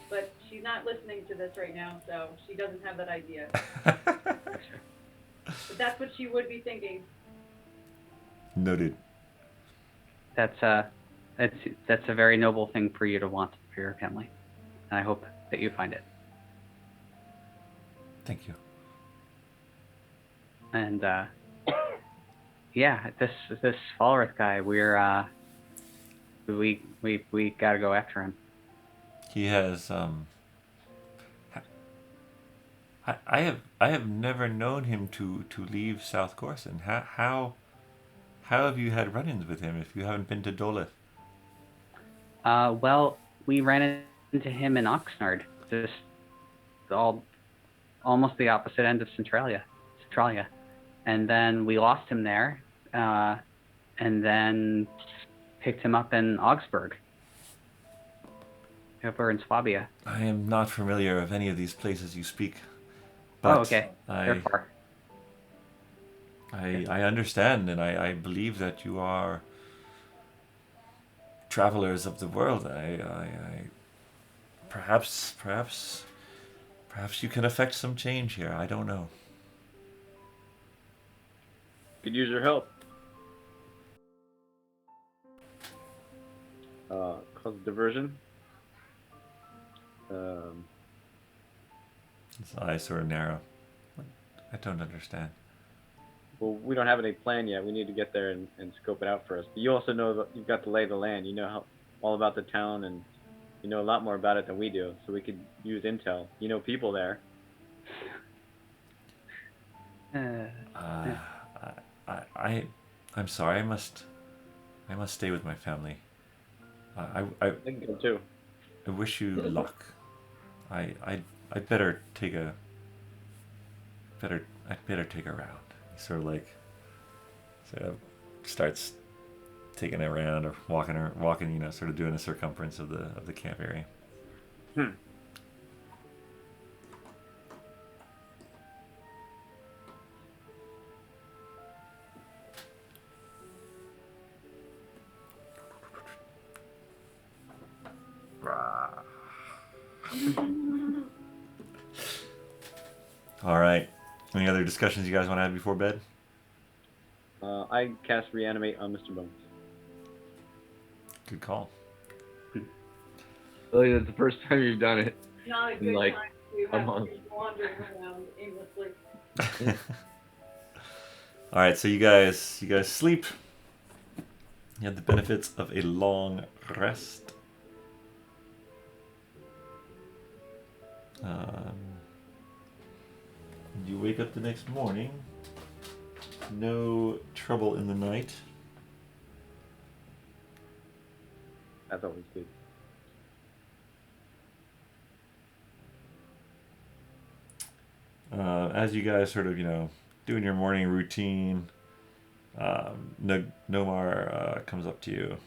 But she's not listening to this right now, so she doesn't have that idea. But that's what she would be thinking. Noted. That's a very noble thing for you to want for your family, and I hope that you find it. Thank you. And yeah, this Falrith guy, we gotta go after him. He has I have never known him to leave South Corson. How have you had run-ins with him if you haven't been to Dolith? Well, we ran into him in Oxnard, just almost the opposite end of Centralia, and then we lost him there, and then picked him up in Augsburg, over in Swabia. I am not familiar of any of these places you speak. But okay. They're far. I understand, and I believe that you are travelers of the world. Perhaps you can affect some change here. I don't know. Could use your help. Cause diversion. His eyes sort of narrow. I don't understand. Well, we don't have any plan yet. We need to get there and scope it out first. But you also know that you've got the lay of the land. You know all about the town, and you know a lot more about it than we do. So we could use intel. You know people there. I'm sorry. I must stay with my family. I think so too. I wish you luck. I'd better take a round. He sort of starts taking it around or walking, sort of doing a circumference of the camp area. All right. Any other discussions you guys want to have before bed? I cast reanimate on Mr. Bones. Good call. Really, that's the first time you've done it. Not a good Like, time to a have month. to wandering around aimlessly. All right, so you guys sleep. You have the benefits of a long rest. You wake up the next morning. No trouble in the night. That's always good. As you guys sort of, doing your morning routine, Nomar comes up to you.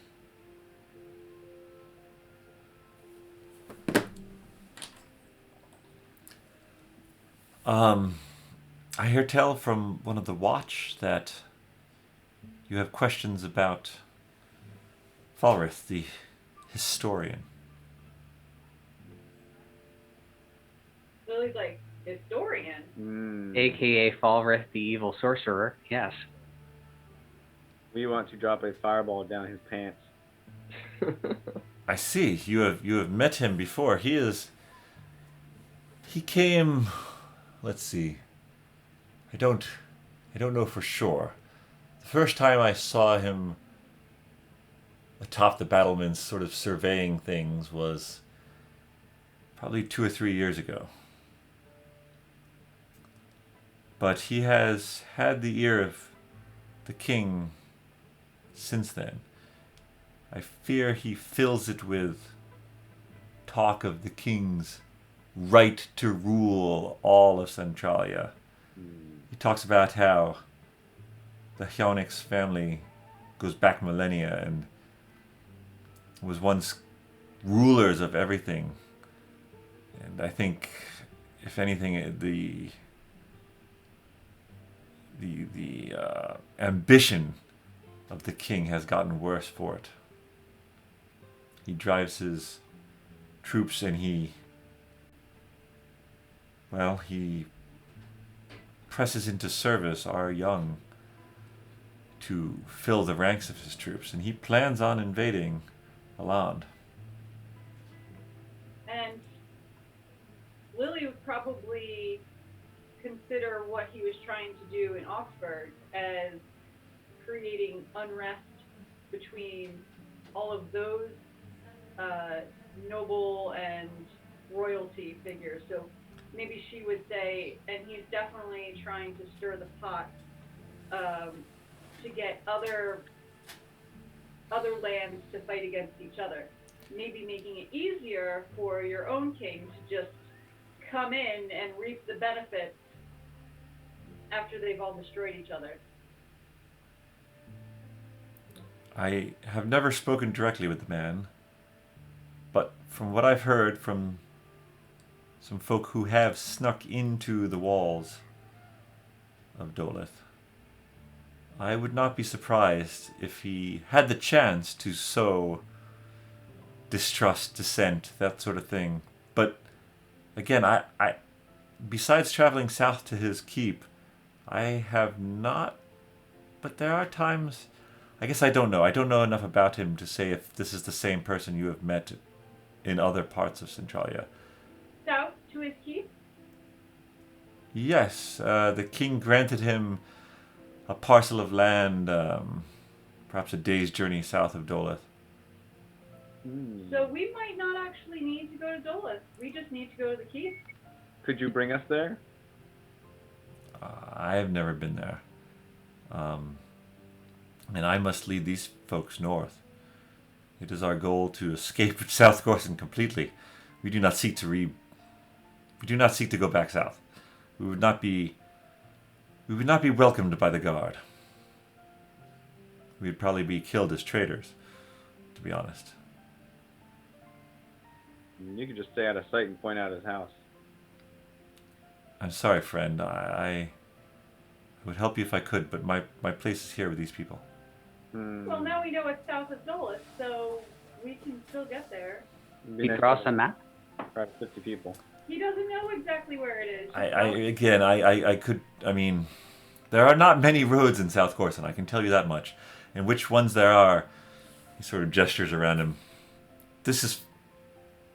I hear tell from one of the watch that you have questions about Falrith, the historian. Lily's like, historian? AKA Falrith, the evil sorcerer. Yes. We want to drop a fireball down his pants. I see. You have met him before. He came. Let's see. I don't know for sure. The first time I saw him atop the battlements, sort of surveying things, was probably 2 or 3 years ago. But he has had the ear of the king since then. I fear he fills it with talk of the king's right to rule all of Centralia. He talks about how the Hyonix family goes back millennia and was once rulers of everything. And I think, if anything, the ambition of the king has gotten worse for it. He drives his troops and he presses into service our young to fill the ranks of his troops, and he plans on invading Aland. And Lily would probably consider what he was trying to do in Oxford as creating unrest between all of those noble and royalty figures. So maybe she would say, and he's definitely trying to stir the pot to get other lands to fight against each other. Maybe making it easier for your own king to just come in and reap the benefits after they've all destroyed each other. I have never spoken directly with the man, but from what I've heard from some folk who have snuck into the walls of Dolith, I would not be surprised if he had the chance to sow distrust, dissent, that sort of thing. But again, I besides traveling south to his keep, I have not. But there are times, I guess I don't know. I don't know enough about him to say if this is the same person you have met in other parts of Centralia. South to his keep? Yes, the king granted him a parcel of land, perhaps a day's journey south of Dolith. So we might not actually need to go to Dolith. We just need to go to the keep. Could you bring us there? I have never been there. And I must lead these folks north. It is our goal to escape South Corson completely. We do not seek to go back south. We would not be welcomed by the guard. We'd probably be killed as traitors, to be honest. You could just stay out of sight and point out his house. I'm sorry, friend. I would help you if I could, but my place is here with these people. Well, now we know it's south of Dolith, so we can still get there. It'd be You nice draw to- us a map? Perhaps 50 people. He doesn't know exactly where it is. I could. I mean, there are not many roads in South Corson. I can tell you that much. And which ones there are, he sort of gestures around him. This is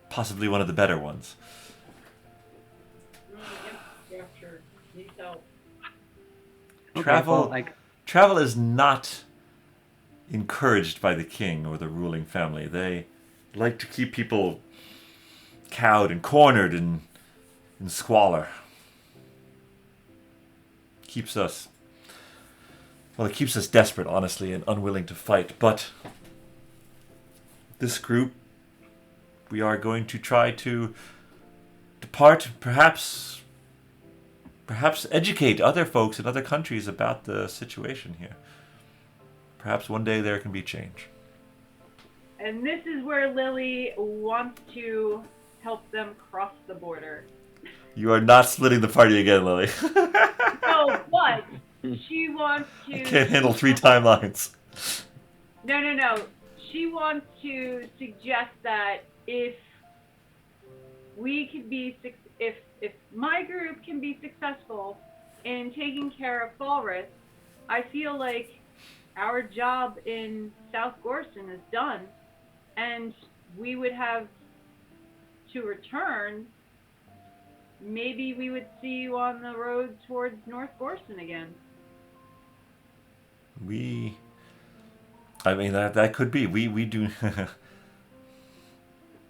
possibly one of the better ones. Infrastructure needs help. Okay, Travel, well, like, travel is not encouraged by the king or the ruling family. They like to keep people cowed and cornered in squalor. Keeps us. Well, it keeps us desperate, honestly, and unwilling to fight. But this group, we are going to try to depart, perhaps educate other folks in other countries about the situation here. Perhaps one day there can be change. And this is where Lily wants to help them cross the border. You are not splitting the party again, Lily. No, but she wants to... I can't handle 3 timelines. No. She wants to suggest that if we could be... If my group can be successful in taking care of Falrith, I feel like our job in South Gorson is done, and we would have to return. Maybe we would see you on the road towards North Gorson again. I mean, that could be. We do...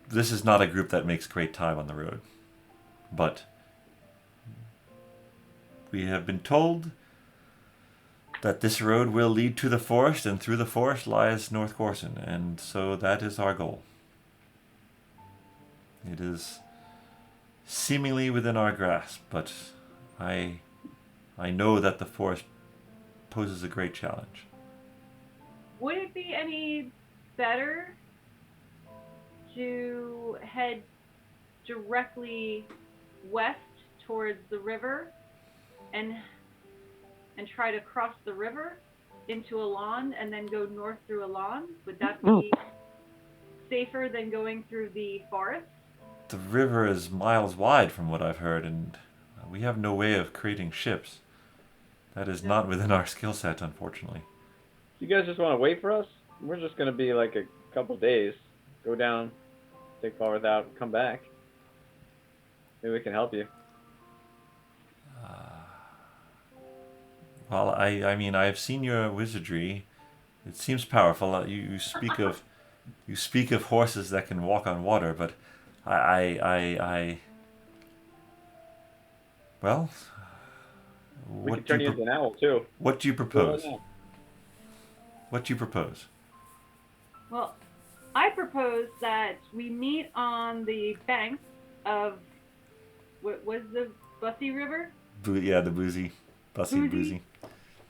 This is not a group that makes great time on the road. But we have been told that this road will lead to the forest, and through the forest lies North Gorson, and so that is our goal. It is seemingly within our grasp, but I know that the forest poses a great challenge. Would it be any better to head directly west towards the river and try to cross the river into Alon and then go north through Alon? Would that be safer than going through the forest? The river is miles wide from what I've heard, and we have no way of creating ships. That is not within our skill set, unfortunately. You guys just want to wait for us? We're just going to be like a couple days. Go down, take Falrith out, and come back. Maybe we can help you. Well, I mean, I have seen your wizardry. It seems powerful. You speak of horses that can walk on water, but well, We can turn you into an owl too. What do you propose? What do you propose? Well, I propose that we meet on the banks of, what was the Bussy River? Yeah, the Boozy. Boozy.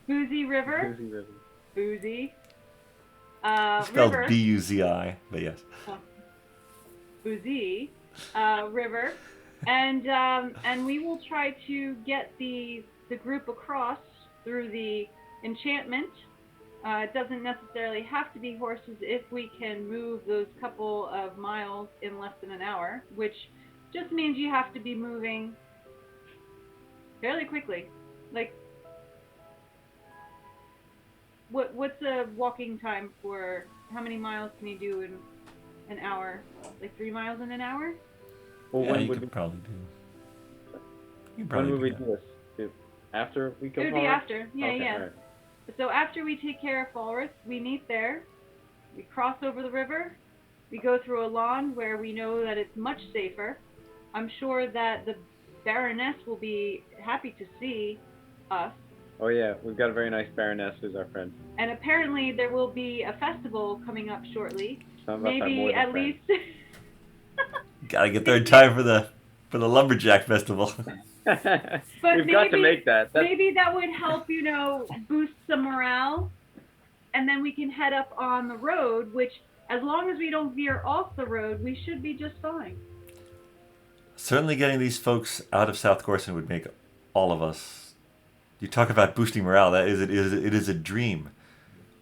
Boozy River. Boozy River. Boozy. Spelled River. B-U-Z-I, but yes. Boozy River, and we will try to get the group across through the enchantment. It doesn't necessarily have to be horses if we can move those couple of miles in less than an hour, which just means you have to be moving fairly quickly. Like, what's a walking time for, how many miles can you do in an hour? Like 3 miles in an hour? Well, Yeah, when you would could probably do. You could when probably would we do that. do this? After we go It would be Falrith? after. Yeah, Okay, yeah. alright. So after we take care of Falrith, we meet there. We cross over the river. We go through a lawn where we know that it's much safer. I'm sure that the Baroness will be happy to see us. Oh yeah, we've got a very nice Baroness who's our friend. And apparently there will be a festival coming up shortly. Some of us are more Maybe than at friends. least... Gotta get there in time for the lumberjack festival. But We've got to maybe- make that. That's, Maybe that would help, boost some morale. And then we can head up on the road, which, as long as we don't veer off the road, we should be just fine. Certainly, getting these folks out of South Corson would make all of us. You talk about boosting morale. It is a dream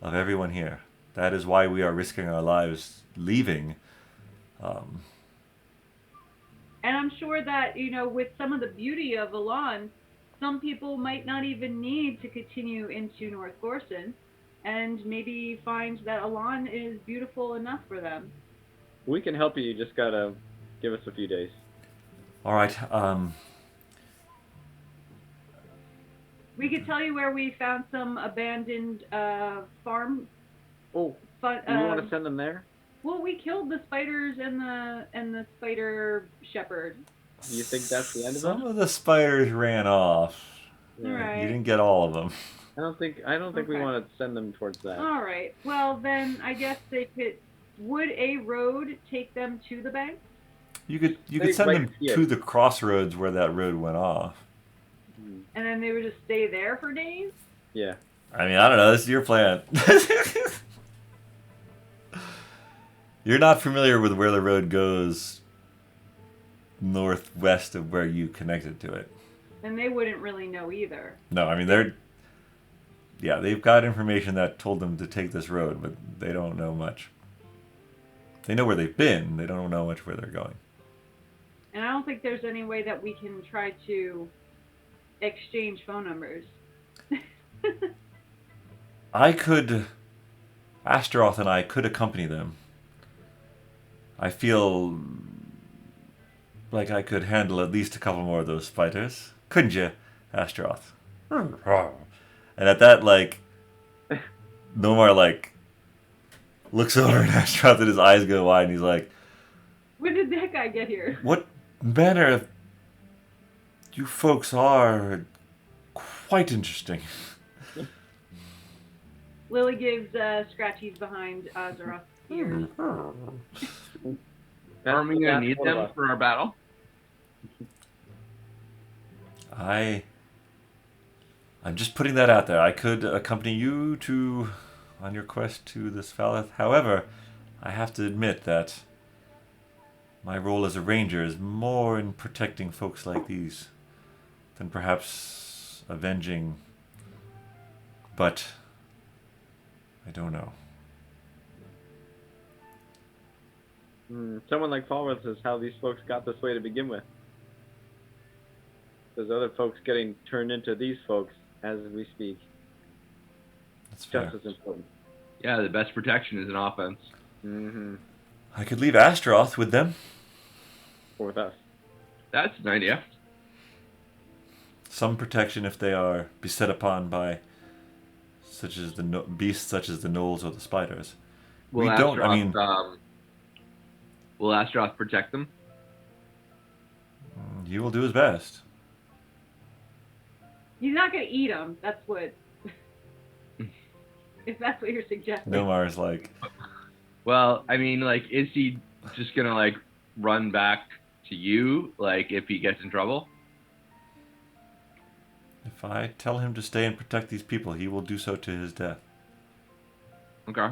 of everyone here. That is why we are risking our lives leaving. And I'm sure that, with some of the beauty of Elan, some people might not even need to continue into North Gorson and maybe find that Elan is beautiful enough for them. We can help you. You just gotta give us a few days. All right. We could tell you where we found some abandoned farm. Oh, Do you want to send them there? Well, we killed the spiders and the spider shepherd. Do you think that's the end of Some them? of the spiders ran off. All right. You didn't get all of them. I don't think we Okay. want to send them towards that. All right. Well, then I guess they could. Would a road take them to the bank? You could They send right them here. to the crossroads where that road went off. And then they would just stay there for days? Yeah. I mean, I don't know. This is your plan. You're not familiar with where the road goes northwest of where you connected to it. And they wouldn't really know either. No, I mean, they've got information that told them to take this road, but they don't know much. They know where they've been. They don't know much where they're going. And I don't think there's any way that we can try to exchange phone numbers. Astaroth and I could accompany them. I feel like I could handle at least a couple more of those spiders. Couldn't you, Astaroth? And at that, Nomar, looks over at Astaroth and his eyes go wide and he's like, When did that guy get here? what manner of you folks are quite interesting. Lily gives scratchies behind Azeroth's ears. Aren't we gonna That's need one of them us. for our battle? I'm just putting that out there. I could accompany you on your quest to this Faleth. However, I have to admit that my role as a ranger is more in protecting folks like these than perhaps avenging. But I don't know. Someone like Falworth is how these folks got this way to begin with. There's other folks getting turned into these folks as we speak. That's fair. Just as important. Yeah, the best protection is an offense. Mm-hmm. I could leave Astaroth with them. Or with us. That's an idea. Some protection if they are beset upon by beasts such as the gnolls or the spiders. Will will Astaroth protect them? He will do his best. He's not going to eat them. That's what... if that's what you're suggesting. Nomar is like, Well, I mean, is he just gonna run back to you, if he gets in trouble? if I tell him to stay and protect these people, he will do so to his death. Okay.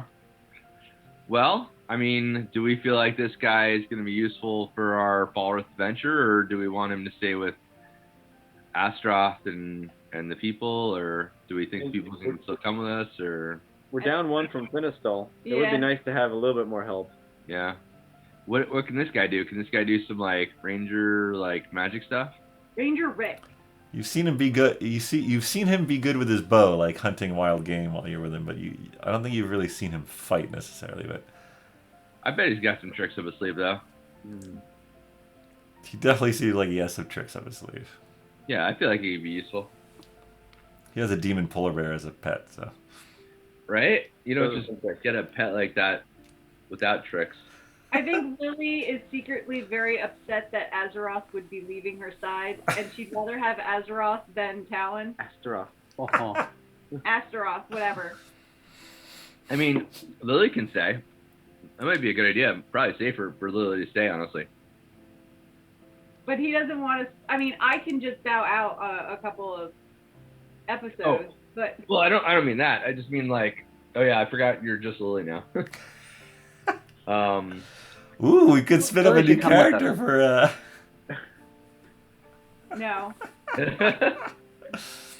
Well, I mean, do we feel like this guy is going to be useful for our Falworth adventure, or do we want him to stay with Astaroth and the people, or do we think people can still come with us, or... We're down one from Finistal. It would be Yeah. nice to have a little bit more help. Yeah. What can this guy do? Can this guy do some, ranger, magic stuff? Ranger Rick. You've seen him be good. You've seen him be good with his bow, hunting wild game while you're with him. But I don't think you've really seen him fight necessarily. But I bet he's got some tricks up his sleeve, though. he definitely seems like he has some tricks up his sleeve. Yeah, I feel like he could be useful. He has a demon polar bear as a pet, so. Right? You don't Those just are tricks. get a pet like that without tricks. I think Lily is secretly very upset that Azeroth would be leaving her side, and she'd rather have Azeroth than Talon. Astaroth. Oh, Astaroth, whatever. I mean, Lily can stay. That might be a good idea. Probably safer for Lily to stay, honestly. But he doesn't want to... I mean, I can just bow out a couple of episodes, but... Well, I don't mean that. I just mean oh yeah, I forgot you're just Lily now. Ooh, we could spin up a Lily new should come with character us. for. No.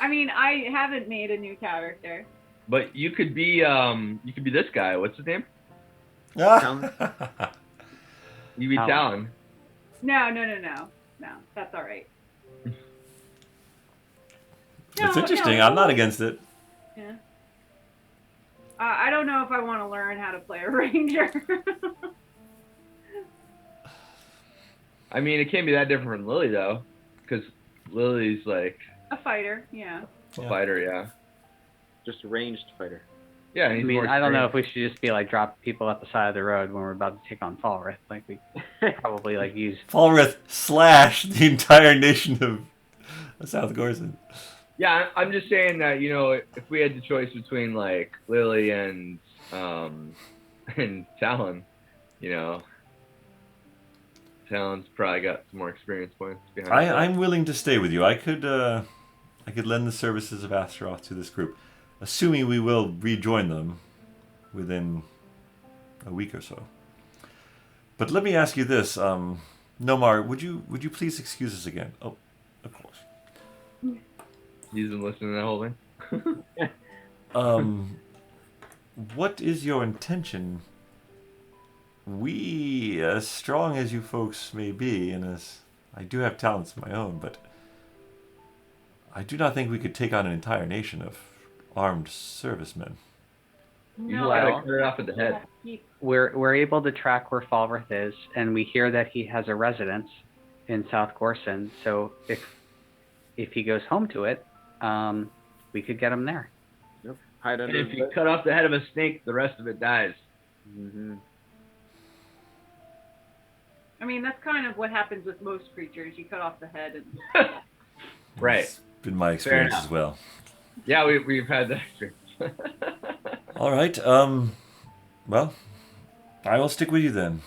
I mean, I haven't made a new character. But you could be this guy. What's his name? Talon? You be Talon. Talon. No. No, that's all right. It's No, interesting. no. I'm not against it. Yeah. I don't know if I want to learn how to play a ranger. I mean, it can't be that different from Lily though, because Lily's like A fighter, yeah. a Yeah. fighter, yeah. Just a ranged fighter. Yeah, I he's mean, more I don't know if experienced. we should just be like drop people at the side of the road when we're about to take on Falrith. Like we probably like use. Falrith slash the entire nation of South Gorson. Yeah, I'm just saying that if we had the choice between like Lily and and Talon, Talon's probably got some more experience points behind. I'm willing to stay with you. I could lend the services of Astaroth to this group, assuming we will rejoin them within a week or so. But let me ask you this, Nomar, would you please excuse us again? Oh, of course. He's been listening to that whole thing. What is your intention? We, as strong as you folks may be, and as I do have talents of my own, but I do not think we could take on an entire nation of armed servicemen. You gotta cut it off at the head. We're able to track where Falrith is, and we hear that he has a residence in South Gorson. So if he goes home to it, we could get him there. Yep. Hide And under if the you bed. cut off the head of a snake, the rest of it dies. Mm-hmm. I mean, that's kind of what happens with most creatures. You cut off the head and Right. It's been my experience enough. as well. Yeah, we've had that experience. All right. Well, I will stick with you then.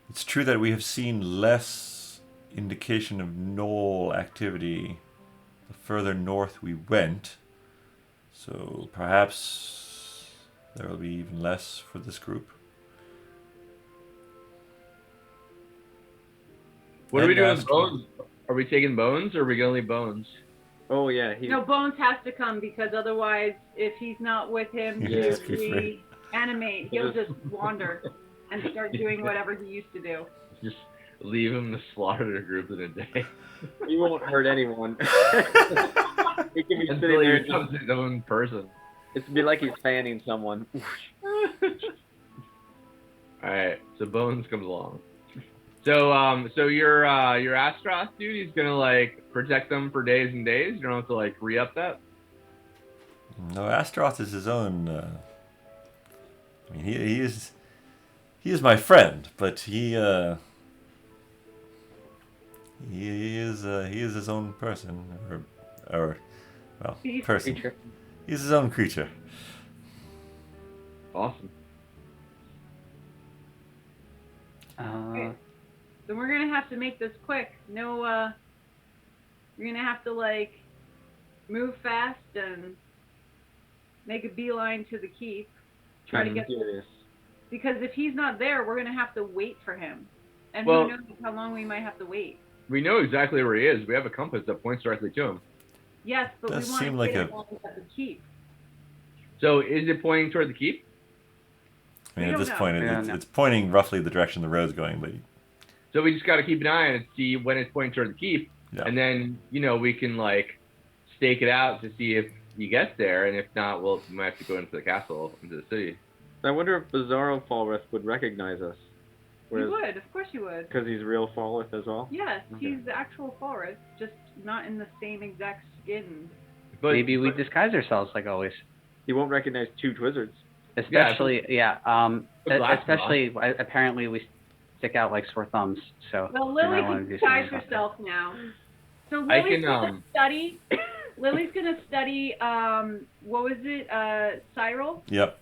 It's true that we have seen less indication of gnoll activity the further north we went, so perhaps there will be even less for this group. What are we And doing with Astro. Bones? Are we taking Bones, or are we gonna leave Bones? Oh yeah, no, Bones has to come because otherwise, if he's not with him Yes, to be fair. reanimate, he'll just wander and start doing whatever he used to do. Just leave him to slaughter the group in a day he won't hurt anyone. he can be sitting until he there. becomes his own person. It's be like he's fanning someone. All right, so Bones comes along. So your Astroth dude, he's gonna like protect them for days and days. You don't have to like re-up that. No, Astaroth is his own. I mean, he is my friend, but he is his own person, or well, He's person. Creature. He's his own creature. Awesome. Okay. So we're gonna have to make this quick. No, we're gonna have to like move fast and make a beeline to the keep. Try to I'm get curious. because if he's not there, we're gonna have to wait for him, and Well- who knows how long we might have to wait. We know exactly where he is. We have a compass that points directly to him. Yes, but Does we want seem to like get a- him at the keep. So is it pointing toward the keep? I mean, We at don't this know. point, We don't it's, know. it's pointing roughly the direction the road's going, but So we just got to keep an eye on it, see when it's pointing toward the keep, yeah. and then we can like stake it out to see if he gets there, and if not, we might have to go into the castle, into the city. I wonder if Bizarro Falrith would recognize us. He would, of course you would. Because he's real Falrith as well? Yes, Okay. he's the actual forest, just not in the same exact skin. But Maybe we disguise ourselves like always. He won't recognize two Twizzards. Especially, Put glasses especially apparently we stick out like sore thumbs. So Well, we Lily might wanna can do disguise something about herself now. So I Lily's can, gonna study. Lily's gonna study. What was it? Cyril. Yep.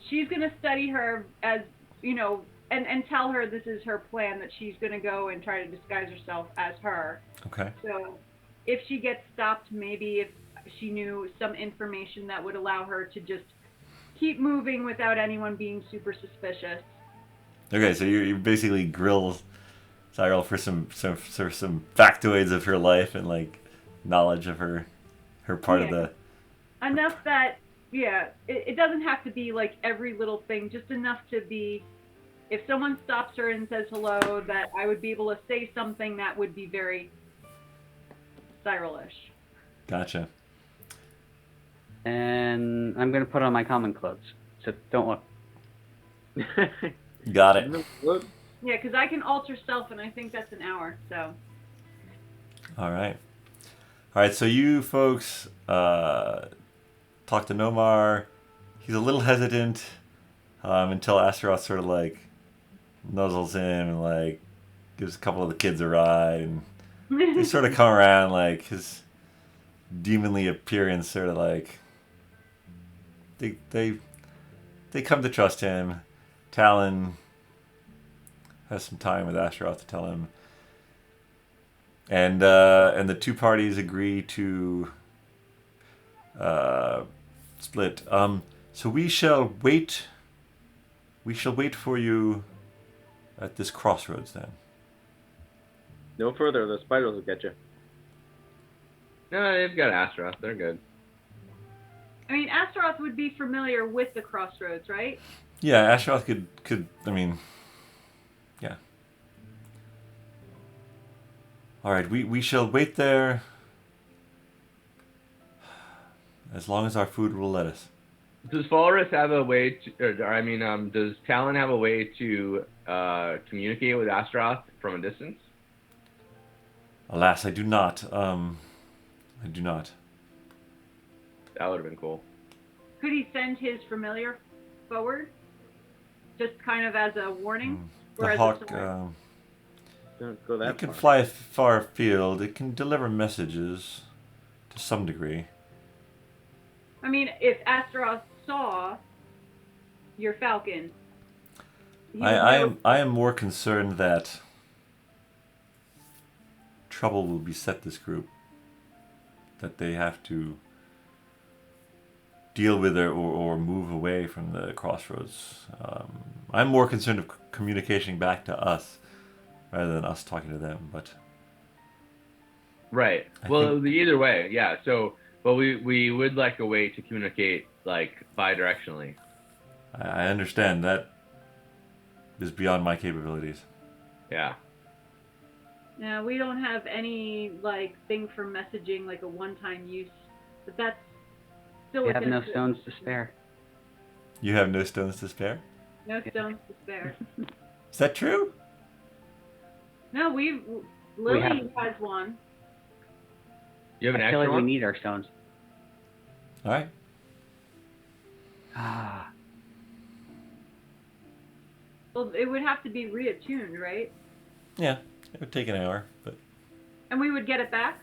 She's gonna study her as and tell her this is her plan, that she's gonna go and try to disguise herself as her. Okay. So if she gets stopped, maybe if she knew some information that would allow her to just keep moving without anyone being super suspicious. Okay, so you basically grill Cyril for some factoids of her life and like knowledge of her part of Yeah. the. Enough that, it doesn't have to be like every little thing, just enough to be if someone stops her and says hello, that I would be able to say something that would be very stylish. Gotcha. And I'm gonna put on my common clothes, so don't look. Got it. Look, Yeah, because I can alter self, and I think that's an hour. So. All right. All right, so you folks talk to Nomar. He's a little hesitant until Astaroth sort of like nuzzles him and like gives a couple of the kids a ride, and they sort of come around, like his demonly appearance sort of like they come to trust him. Talon has some time with Astaroth to tell him, and the two parties agree to split. So we shall wait. We shall wait for you at this crossroads then. no further, the spiders will get you. No, they've got Astaroth. They're good. I mean, Astaroth would be familiar with the crossroads, right? Yeah, Astaroth could. I mean, yeah. All right, we shall wait there as long as our food will let us. Does Falrus have a way to, does Talon have a way to communicate with Astaroth from a distance? Alas, I do not. I do not. That would have been cool. Could he send his familiar forward? Just kind of as a warning? The Or as a hawk. sword? Don't go that It can far. fly far afield. It can deliver messages to some degree. I mean, if Astaroth saw your falcon, he would know- I am more concerned that trouble will beset this group. That they have to deal with it or move away from the crossroads. I'm more concerned of communication back to us rather than us talking to them. But Right. I Well, think- either way, yeah. So, but we would like a way to communicate like bi-directionally. I understand that is beyond my capabilities. Yeah. No, we don't have any like thing for messaging, like a one-time use. But that's still We have within no a- stones to spare. You have no stones to spare? No stones to spare. Is that true? No, Lily have- has one. You have an I feel extra like we one? need our stones. All right. Ah, Well, it would have to be reattuned, right? Yeah, it would take an hour, but And we would get it back.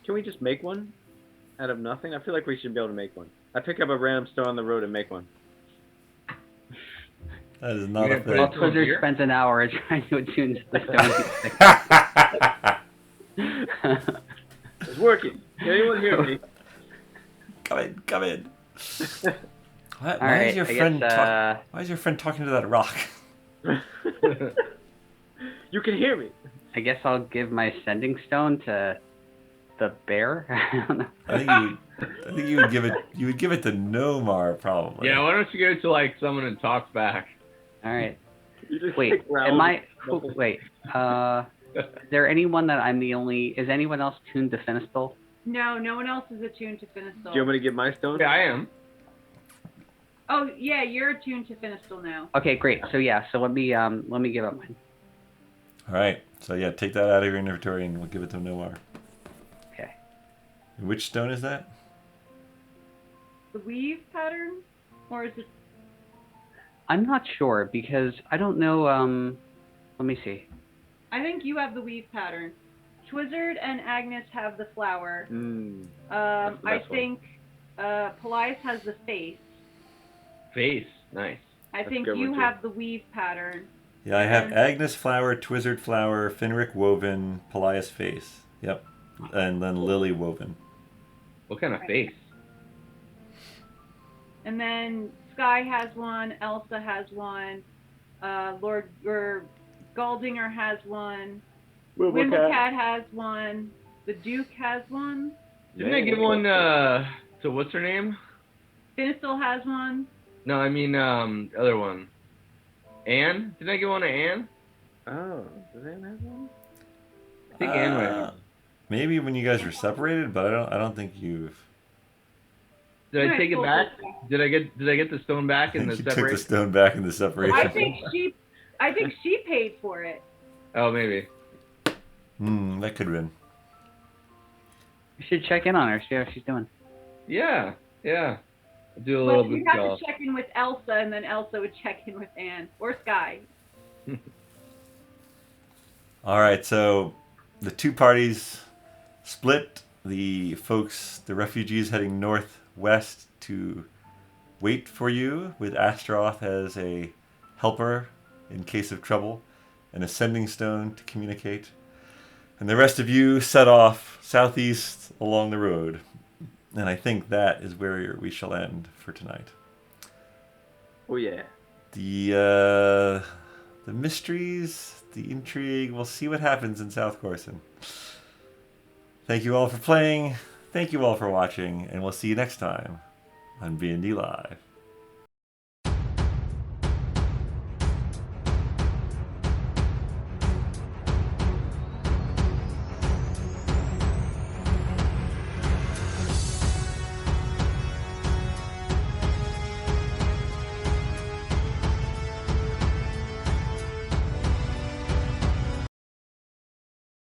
Can we just make one out of nothing? I feel like we should be able to make one. I pick up a random stone on the road and make one. that is not Yeah, a but thing. also- Twizzard here? spends an hour trying to attune to the stone. It's working. Can anyone hear me? Come in, come in. Why, All why right, is your I friend guess, why is your friend talking to that rock? You can hear me. I guess I'll give my sending stone to the bear. I don't know. I think you would give it to Nomar probably. Yeah. Why don't you give it to like someone who talks back? All right. You just Wait, stick around. am I? Wait. Is there anyone that I'm the only? Is anyone else tuned to Finistal? No, no one else is attuned to Do you Finistal. want me to get my stone? Yeah, I am. Oh yeah, you're attuned to Finistal now. Okay, great. So yeah, so let me give up mine. All right. So yeah, take that out of your inventory and we'll give it to Nomar. Okay. Which stone is that? The weave pattern, or is it? I'm not sure because I don't know. Let me see. I think you have the weave pattern. Twizzard and Agnes have the flower. Mm. the I best one. think Paelias has the face. Face. Nice. I That's a think good you one, too. have the weave pattern. Yeah, I have And- Agnes flower, Twizzard flower, Finric woven, Paelias face. Yep. And then Lily woven. What kind of Right. face? And then Skye has one. Elsa has one. Lord or Galdinger has one. Wimblecat has one. The Duke has one. Didn't I give one to what's her name? Finistal has one. No, I mean the other one. Anne? Didn't I get one to Anne? Oh, does anyone have one? I think Anne might have. Maybe when you guys were separated, but I don't think you've. Did I Yeah, take it cool. back? Did I get the stone back in the You took the separation? stone back in the separation. I think she paid for it. Oh, maybe. That could have been. You should check in on her, see how she's doing. Yeah. Do a little But bit you have golf. to check in with Elsa, and then Elsa would check in with Anne or Skye. All right, so the two parties split. The refugees heading northwest to wait for you with Astaroth as a helper in case of trouble, and a sending stone to communicate. And the rest of you set off southeast along the road. And I think that is where we shall end for tonight. Oh yeah. The mysteries, the intrigue, we'll see what happens in South Corson. Thank you all for playing. Thank you all for watching, and we'll see you next time on BND Live.